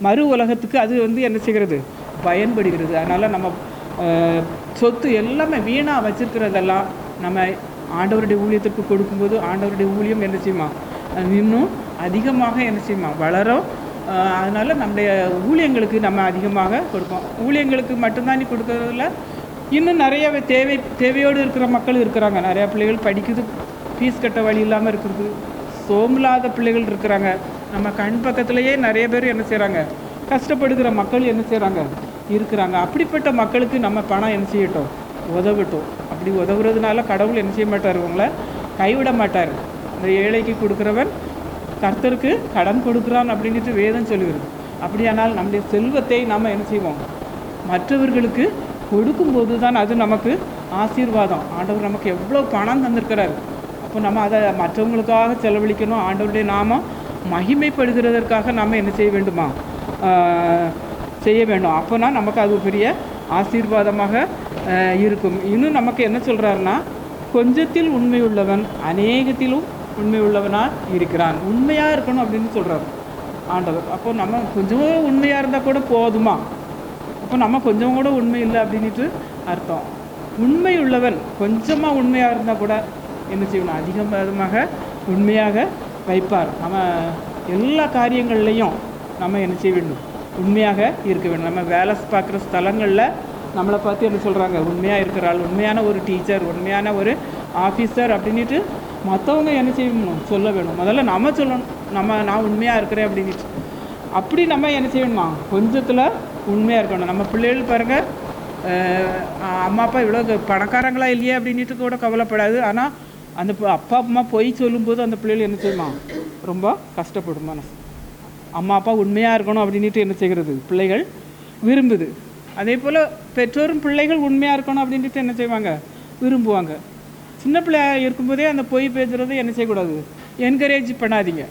மறு உலகத்துக்கு அது என்ன செய்கிறது, பயன்படுகிறது. அதனால் நம்ம சொத்து எல்லாமே வீணாக வச்சுருக்கிறதெல்லாம் நம்ம ஆண்டவருடைய ஊழியத்திற்கு கொடுக்கும்போது ஆண்டவருடைய ஊழியம் என்ன செய்யுமா, இன்னும் அதிகமாக என்ன செய்யுமா, வளரும். அதனால் நம்முடைய ஊழியங்களுக்கு நம்ம அதிகமாக கொடுப்போம். ஊழியங்களுக்கு மட்டும்தான் நீ கொடுக்கறதில்ல, இன்னும் நிறைய தேவையோடு இருக்கிற மக்கள் இருக்கிறாங்க. நிறையா பிள்ளைகள் படிக்குது, ஃபீஸ் கட்ட வழி இல்லாமல் இருக்கிறது, சோமில்லாத பிள்ளைகள் இருக்கிறாங்க. நம்ம கண் பக்கத்துலேயே நிறைய பேர் என்ன செய்கிறாங்க, கஷ்டப்படுகிற மக்கள் என்ன செய்கிறாங்க, இருக்கிறாங்க. அப்படிப்பட்ட மக்களுக்கு நம்ம பணம் என்ன செய்யட்டும், உதவட்டும். அப்படி உதவுறதுனால கடவுள் என்ன செய்ய மாட்டார், உங்களை கைவிட மாட்டார். இந்த ஏழைக்கு கொடுக்குறவன் கர்த்தருக்கு கடன் கொடுக்குறான் அப்படின்ட்டு வேதம் சொல்லுகிறது. அப்படியானால் நம்முடைய செல்வத்தை நாம் என்ன செய்வோம், மற்றவர்களுக்கு கொடுக்கும்போது தான் அது நமக்கு ஆசீர்வாதம். ஆண்டவர் நமக்கு எவ்வளோ பணம் தந்திருக்கிறார், அப்போ நம்ம அதை மற்றவங்களுக்காக செலவழிக்கணும். ஆண்டவருடைய நாமம் மகிமைப்படுகிறதற்காக நாம் என்ன செய்ய வேண்டுமா, செய்ய வேண்டும். அப்போனா நமக்கு அது பெரிய ஆசீர்வாதமாக இருக்கும். இன்னும் நமக்கு என்ன சொல்கிறாருன்னா, கொஞ்சத்தில் உண்மை உள்ளவன் அநேகத்திலும் உண்மை உள்ளவனாக இருக்கிறான். உண்மையாக இருக்கணும் அப்படின்னு சொல்கிறார் ஆண்டவர். அப்போ நம்ம கொஞ்சம் உண்மையாக இருந்தால் கூட போதுமா, அப்போ நம்ம கொஞ்சம் கூட உண்மை இல்லை அப்படின்ட்டு அர்த்தம். உண்மை உள்ளவன் கொஞ்சமாக உண்மையாக இருந்தால் கூட என்ன செய்யணும், அதிகமாக உண்மையாக வைப்பார். நம்ம எல்லா காரியங்கள்லையும் நம்ம என்ன செய்ய வேண்டும், உண்மையாக இருக்க வேண்டும். நம்ம வேலை பார்க்குற ஸ்தலங்களில் நம்மளை பார்த்து என்ன சொல்கிறாங்க, உண்மையாக இருக்கிறாள், உண்மையான ஒரு டீச்சர், உண்மையான ஒரு ஆஃபீஸர் அப்படின்ட்டு மற்றவங்க என்ன செய்யணும், சொல்ல வேணும். முதல்ல நம்ம சொல்லணும், நான் உண்மையாக இருக்கிறேன் அப்படின்ட்டு. அப்படி நம்ம என்ன செய்யணுமா, கொஞ்சத்தில் உண்மையாக இருக்கணும். நம்ம பிள்ளைகள் பாருங்கள், அம்மா அப்பா இவ்வளோ பணக்காரங்களா இல்லையே அப்படின்ட்டு கூட கவலைப்படாது. ஆனால் அந்த அப்பா அம்மா பொய் சொல்லும்போது அந்த பிள்ளைகள் என்ன செய்யுமா, ரொம்ப கஷ்டப்படும் மனசு. அம்மா அப்பா உண்மையாக இருக்கணும் அப்படின்ட்டு என்ன செய்கிறது, பிள்ளைகள் விரும்புது. அதே போல் பெற்றோரும் பிள்ளைகள் உண்மையாக இருக்கணும் அப்படின்ட்டு என்ன செய்வாங்க, விரும்புவாங்க. சின்ன பிள்ளையாக இருக்கும்போதே அந்த பொய் பேசுகிறது என்ன செய்யக்கூடாது, என்கரேஜ் பண்ணாதீங்க.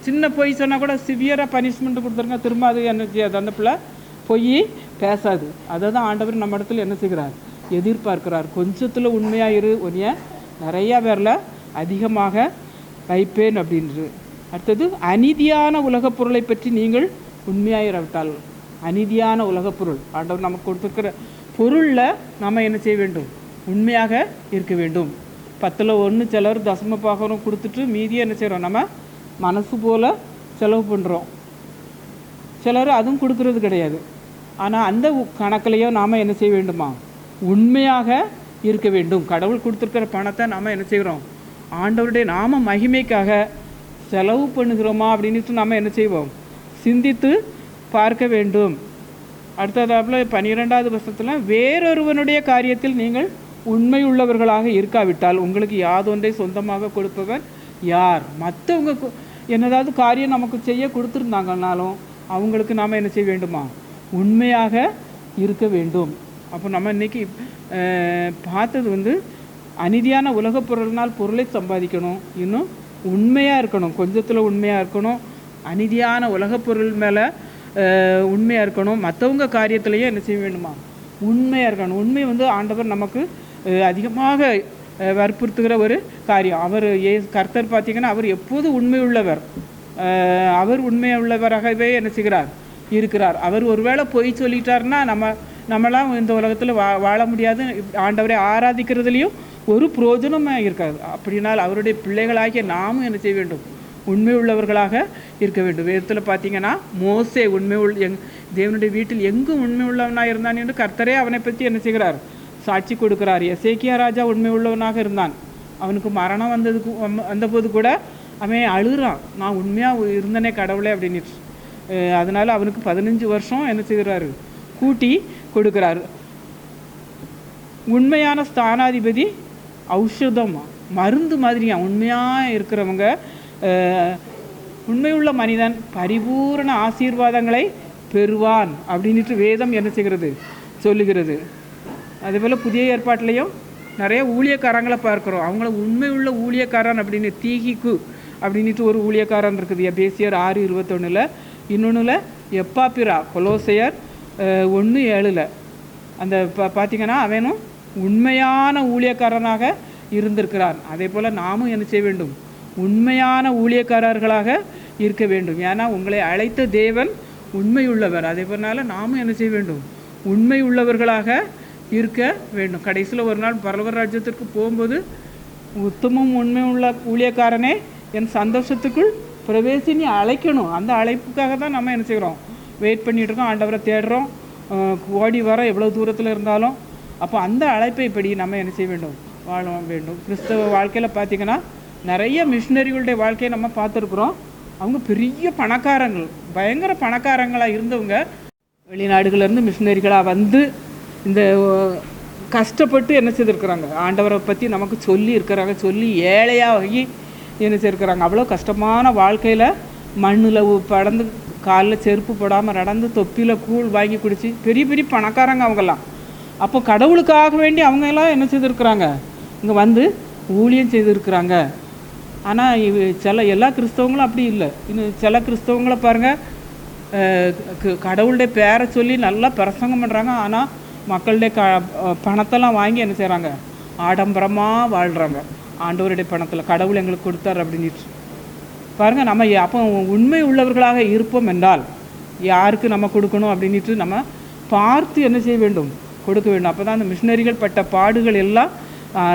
சின்ன பொய் சொன்னால் கூட சிவியராக பனிஷ்மெண்ட் கொடுத்துருங்க, திரும்ப அது என்ன செய்யாது, அந்த பிள்ளை பொய் பேசாது. அதை தான் ஆண்டவர் நம்ம இடத்துல என்ன செய்கிறார், எதிர்பார்க்கிறார். கொஞ்சத்தில் உண்மையாக இரு, உன்னைய நிறையா பேரில் அதிகமாக வைப்பேன் அப்படின்றது. அடுத்தது, அநீதியான உலகப் பொருளை பற்றி நீங்கள் உண்மையாயிராவிட்டால். அநீதியான உலகப் பொருள், ஆண்டவர் நமக்கு கொடுத்துருக்கிற பொருளில் நம்ம என்ன செய்ய வேண்டும், உண்மையாக இருக்க வேண்டும். 10ல் 1 சிலர் தசம பாகம் கொடுத்துட்டு மீதியை என்ன செய்கிறோம், நம்ம மனசு போல் செலவு பண்ணுறோம். சிலர் அதுவும் கொடுக்கறது கிடையாது. ஆனால் அந்த கணக்கிலையோ நாம் என்ன செய்ய வேண்டுமா, உண்மையாக இருக்க வேண்டும். கடவுள் கொடுத்துருக்கிற பணத்தை நாம் என்ன செய்கிறோம், ஆண்டவருடைய நாம மகிமைக்காக செலவு பண்ணுகிறோமா அப்படின்ட்டு நாம் என்ன செய்வோம், சிந்தித்து பார்க்க வேண்டும். அடுத்ததாப்பில் 12வது வசனத்தில், வேறொருவனுடைய காரியத்தில் நீங்கள் உண்மை உள்ளவர்களாக இருக்காவிட்டால் உங்களுக்கு யாதொன்றை சொந்தமாக கொடுப்பவன் யார்? மற்றவங்க என்னதாவது காரியம் நமக்கு செய்ய கொடுத்துருந்தாங்கன்னாலும் அவங்களுக்கு நாம் என்ன செய்ய வேண்டுமா, உண்மையாக இருக்க வேண்டும். அப்போ நம்ம இன்றைக்கி பார்த்தது அநீதியான உலகப் பொருளினால் பொருளை சம்பாதிக்கணும், இன்னும் உண்மையாக இருக்கணும், கொஞ்சத்தில் உண்மையாக இருக்கணும், அநீதியான உலகப் பொருள் மேலே உண்மையாக இருக்கணும், மற்றவங்க காரியத்திலையும் என்ன செய்ய வேண்டுமா, உண்மையாக இருக்கணும். உண்மை ஆண்டவர் நமக்கு அதிகமாக வற்புறுத்துகிற ஒரு காரியம். அவர் கர்த்தர் பார்த்திங்கன்னா அவர் எப்போதும் உண்மை உள்ளவர். அவர் உண்மை உள்ளவராகவே என்ன செய்கிறார், இருக்கிறார். அவர் ஒருவேளை பொய் சொல்லிட்டார்னா நம்மளாம் இந்த உலகத்தில் வாழ முடியாது. ஆண்டவரை ஆராதிக்கிறதுலையும் ஒரு பிரயோஜனமாக இருக்காது. அப்படின்னால் அவருடைய பிள்ளைகளாகிய நாமும் என்ன செய்ய வேண்டும், உண்மை உள்ளவர்களாக இருக்க வேண்டும். வேதத்தில் பார்த்தீங்கன்னா மோசே தேவனுடைய வீட்டில் எங்கும் உண்மை உள்ளவனாக இருந்தான் என்று கர்த்தரே அவனை பற்றி என்ன செய்கிறார், சாட்சி கொடுக்கிறார். எசேக்கியா ராஜா உண்மை உள்ளவனாக இருந்தான். அவனுக்கு மரணம் வந்தபோது கூட அவன் அழுகிறான், நான் உண்மையாக இருந்தனே கடவுளே அப்படின்ட்டு. அதனால் அவனுக்கு 15 வருஷம் என்ன செய்கிறாரு, கூட்டி கொடுக்குறாரு. உண்மையான ஸ்தானாதிபதி ஔஷதம், மருந்து மாதிரியா. உண்மையாக இருக்கிறவங்க, உண்மையுள்ள மனிதன் பரிபூரண ஆசீர்வாதங்களை பெறுவான் அப்படின்ட்டு வேதம் என்ன செய்கிறது, சொல்லுகிறது. அதேபோல் புதிய ஏற்பாட்டிலையும் நிறைய ஊழியக்காரங்களை பார்க்குறோம். அவங்கள உண்மை உள்ள ஊழியக்காரன் அப்படின்னு தீகிக்கு அப்படின்ட்டு ஒரு ஊழியக்காரன் இருக்குது எபேசியர் 6:21. இன்னொன்றுல எப்பாப்பிரா கொலோசையர் 1:7. அந்த பார்த்திங்கன்னா அவனும் உண்மையான ஊழியக்காரனாக இருந்திருக்கிறான். அதே போல் நாமும் என்ன செய்ய வேண்டும், உண்மையான ஊழியக்காரர்களாக இருக்க வேண்டும். ஏன்னா உங்களை அழைத்த தேவன் உண்மை உள்ளவர். அதே போலனால நாமும் என்ன செய்ய வேண்டும், உண்மை உள்ளவர்களாக இருக்க வேண்டும். கடைசியில் ஒரு நாள் பரலோக ராஜ்யத்திற்கு போகும்போது உத்தமும் உண்மை உள்ள ஊழியக்காரனே என் சந்தோஷத்துக்குள் பிரவேசினி அழைக்கணும். அந்த அழைப்புக்காக தான் நம்ம என்ன செய்கிறோம், வெயிட் பண்ணிகிட்ருக்கோம், ஆண்டவரை தேடுறோம், ஓடி வர எவ்வளோ தூரத்தில் இருந்தாலும். அப்போ அந்த அழைப்பை இப்படி நம்ம என்ன செய்ய வேண்டும், வாழ வேண்டும். கிறிஸ்தவ வாழ்க்கையில் பார்த்திங்கன்னா நிறைய மிஷினரிகளுடைய வாழ்க்கையை நம்ம பார்த்துருக்குறோம். அவங்க பெரிய பணக்காரங்கள், பயங்கர பணக்காரங்களாக இருந்தவங்க வெளிநாடுகளிலேருந்து மிஷினரிகளாக வந்து இந்த கஷ்டப்பட்டு என்ன செய்திருக்கிறாங்க, ஆண்டவரை பற்றி நமக்கு சொல்லி இருக்கிறாங்க, சொல்லி ஏழையாகி என்ன செய்திருக்கிறாங்க. அவ்வளோ கஷ்டமான வாழ்க்கையில் மண்ணில் படந்து காலில் செருப்பு போடாமல் நடந்து தொப்பியில் கூழ் வாங்கி குடித்து பெரிய பெரிய பணக்காரங்க அவங்கெல்லாம். அப்போ கடவுளுக்காக வேண்டி அவங்க எல்லாம் என்ன செய்திருக்கிறாங்க, இங்கே வந்து ஊழியம் செய்திருக்கிறாங்க. ஆனால் எல்லா கிறிஸ்தவங்களும் அப்படி இல்லை. இன்னும் சில கிறிஸ்தவங்களை பாருங்கள், கடவுளுடைய பேரை சொல்லி நல்லா பிரசங்கம் பண்ணுறாங்க. ஆனால் மக்களுடைய பணத்தெல்லாம் வாங்கி என்ன செய்கிறாங்க, ஆடம்பரமாக வாழ்கிறாங்க. ஆண்டவருடைய பணத்தில் கடவுள் எங்களுக்கு கொடுத்தார் அப்படின்ட்டு பாருங்கள். நம்ம அப்போ உண்மை உள்ளவர்களாக இருப்போம் என்றால் யாருக்கு நம்ம கொடுக்கணும் அப்படின்ட்டு நம்ம பார்த்து என்ன செய்ய வேண்டும், கொடுக்க வேண்டும். அப்போ தான் அந்த மிஷினரிகள் பட்ட பாடுகள் எல்லாம்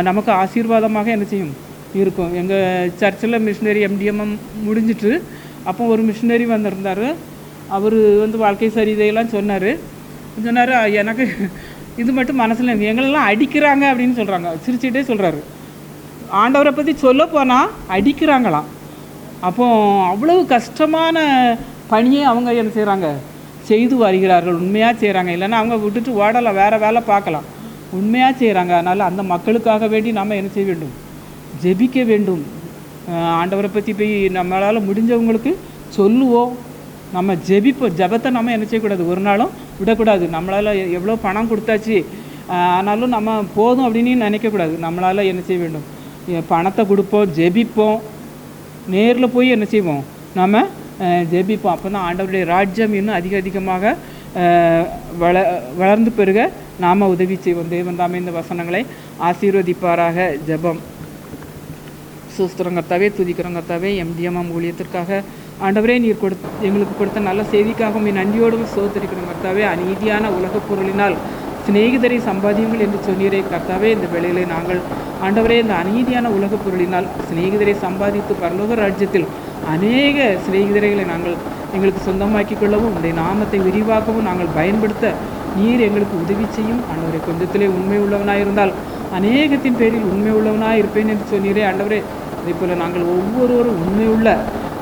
நமக்கு ஆசீர்வாதமாக என்ன செய்யும் இருக்கும். எங்கள் சர்ச்சில் மிஷினரி MDM முடிஞ்சிட்டு அப்போ ஒரு மிஷினரி வந்திருந்தார். அவர் வந்து வாழ்க்கை சரிதையெல்லாம் சொன்னார். எனக்கு இது மட்டும் மனசில் எங்களெல்லாம் அடிக்கிறாங்க அப்படின்னு சொல்கிறாங்க. சிரிச்சுட்டே சொல்கிறாரு, ஆண்டவரை பற்றி சொல்ல போனால் அடிக்கிறாங்களாம். அப்போ அவ்வளவு கஷ்டமான பணியை அவங்க என்ன செய்கிறாங்க, செய்து வருகிறார்கள். உண்மையாக செய்கிறாங்க, இல்லைன்னா அவங்க விட்டுட்டு ஓடலாம், வேறு வேலை பார்க்கலாம். உண்மையாக செய்கிறாங்க. அதனால் அந்த மக்களுக்காக வேண்டி நாம் என்ன செய்ய வேண்டும், ஜெபிக்க வேண்டும். ஆண்டவரை பற்றி போய் நம்மளால் முடிஞ்சவங்களுக்கு சொல்லுவோம், நம்ம ஜெபிப்போம். ஜெபத்தை நம்ம என்ன செய்யக்கூடாது, ஒரு நாளும் விடக்கூடாது. நம்மளால் எவ்வளோ பணம் கொடுத்தாச்சு ஆனாலும் நம்ம போதும் அப்படின்னு நினைக்கக்கூடாது. நம்மளால் என்ன செய்ய வேண்டும், பணத்தை கொடுப்போம், ஜெபிப்போம், நேரில் போய் என்ன செய்வோம், நம்ம ஜெபிப்போம். அப்போ தான் ஆண்டவருடைய ராஜ்யம் இன்னும் அதிகமாக வளர்ந்து பெருக நாம் உதவி செய்வோம். தேவன் தாமே இந்த வசனங்களை ஆசீர்வதிப்பாராக. ஜெபம். சுஸ்திரங்கர்த்தாவே, துதிக்கிறங்கர்த்தாவே, MDM ஊழியத்திற்காக ஆண்டவரே நீர் எங்களுக்கு கொடுத்த நல்ல செய்திக்காகவும் நன்றியோடு சோதரிக்கிறோம் கர்த்தாவே. அநீதியான உலகப் பொருளினால் சிநேகிதரை சம்பாதியுங்கள் என்று சொன்னீரே கர்த்தாவே. இந்த வேளையிலே நாங்கள் ஆண்டவரே இந்த அநீதியான உலகப் பொருளினால் சிநேகிதரை சம்பாதித்து பரலோக ராஜ்யத்தில் அநேக சிநேகிதரைகளை நாங்கள் எங்களுக்கு சொந்தமாக்கி கொள்ளவும் உடைய நாமத்தை விரிவாக்கவும் நாங்கள் பயன்படுத்த நீர் எங்களுக்கு உதவி செய்யும். ஆண்டவரே கொஞ்சத்திலே உண்மை உள்ளவனாயிருந்தால் அநேகத்தின் பேரில் உண்மை உள்ளவனாக இருப்பேன் என்று சொன்னீரே ஆண்டவரே. அதே போல் நாங்கள் ஒவ்வொருவரும் உண்மையுள்ள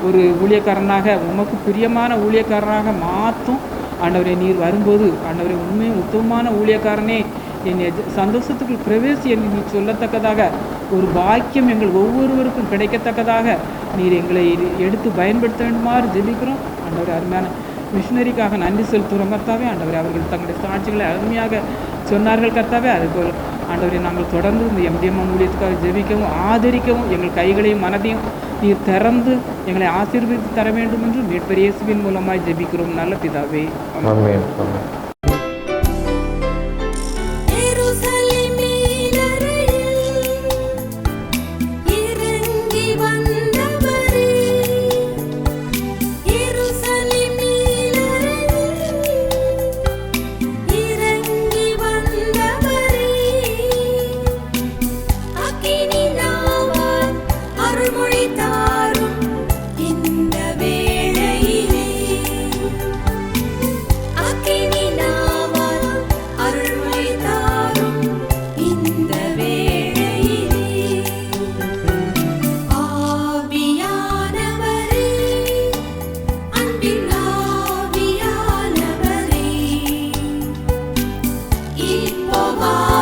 ஒரு ஊழியக்காரனாக, உமக்கு பிரியமான ஊழியக்காரனாக மாற்றும் ஆண்டவரே. நீர் வரும்போது ஆண்டவரே உண்மை உத்தமமான ஊழியக்காரனே என் சந்தோஷத்துக்கு பிரவேசி என்று நீ சொல்லத்தக்கதாக ஒரு பாக்கியம் எங்கள் ஒவ்வொருவருக்கும் கிடைக்கத்தக்கதாக நீர் எங்களை எடுத்து பயன்படுத்த வேண்டுமாறு ஜெபிக்கிறோம் ஆண்டவரே. அருமையான மிஷினரிக்காக நன்றி செலுத்துகிறோம் கர்த்தாவே. ஆண்டவரே அவர்கள் தங்களுடைய சாட்சிகளை அருமையாக சொன்னார்கள் கர்த்தாவே. அதுபோல் ஆண்டவரே நாங்கள் தொடர்ந்து இந்த MDM ஊழியத்துக்காக ஜெபிக்கவும் ஆதரிக்கவும் எங்கள் கைகளையும் மனதையும் நீர் திறந்து எங்களை ஆசீர்வதித்து தர வேண்டும் என்று மீட்பர் இயேசுவின் மூலமாய் ஜெபிக்கிறோம் நல்ல பிதாவே. ஆமென். Ipo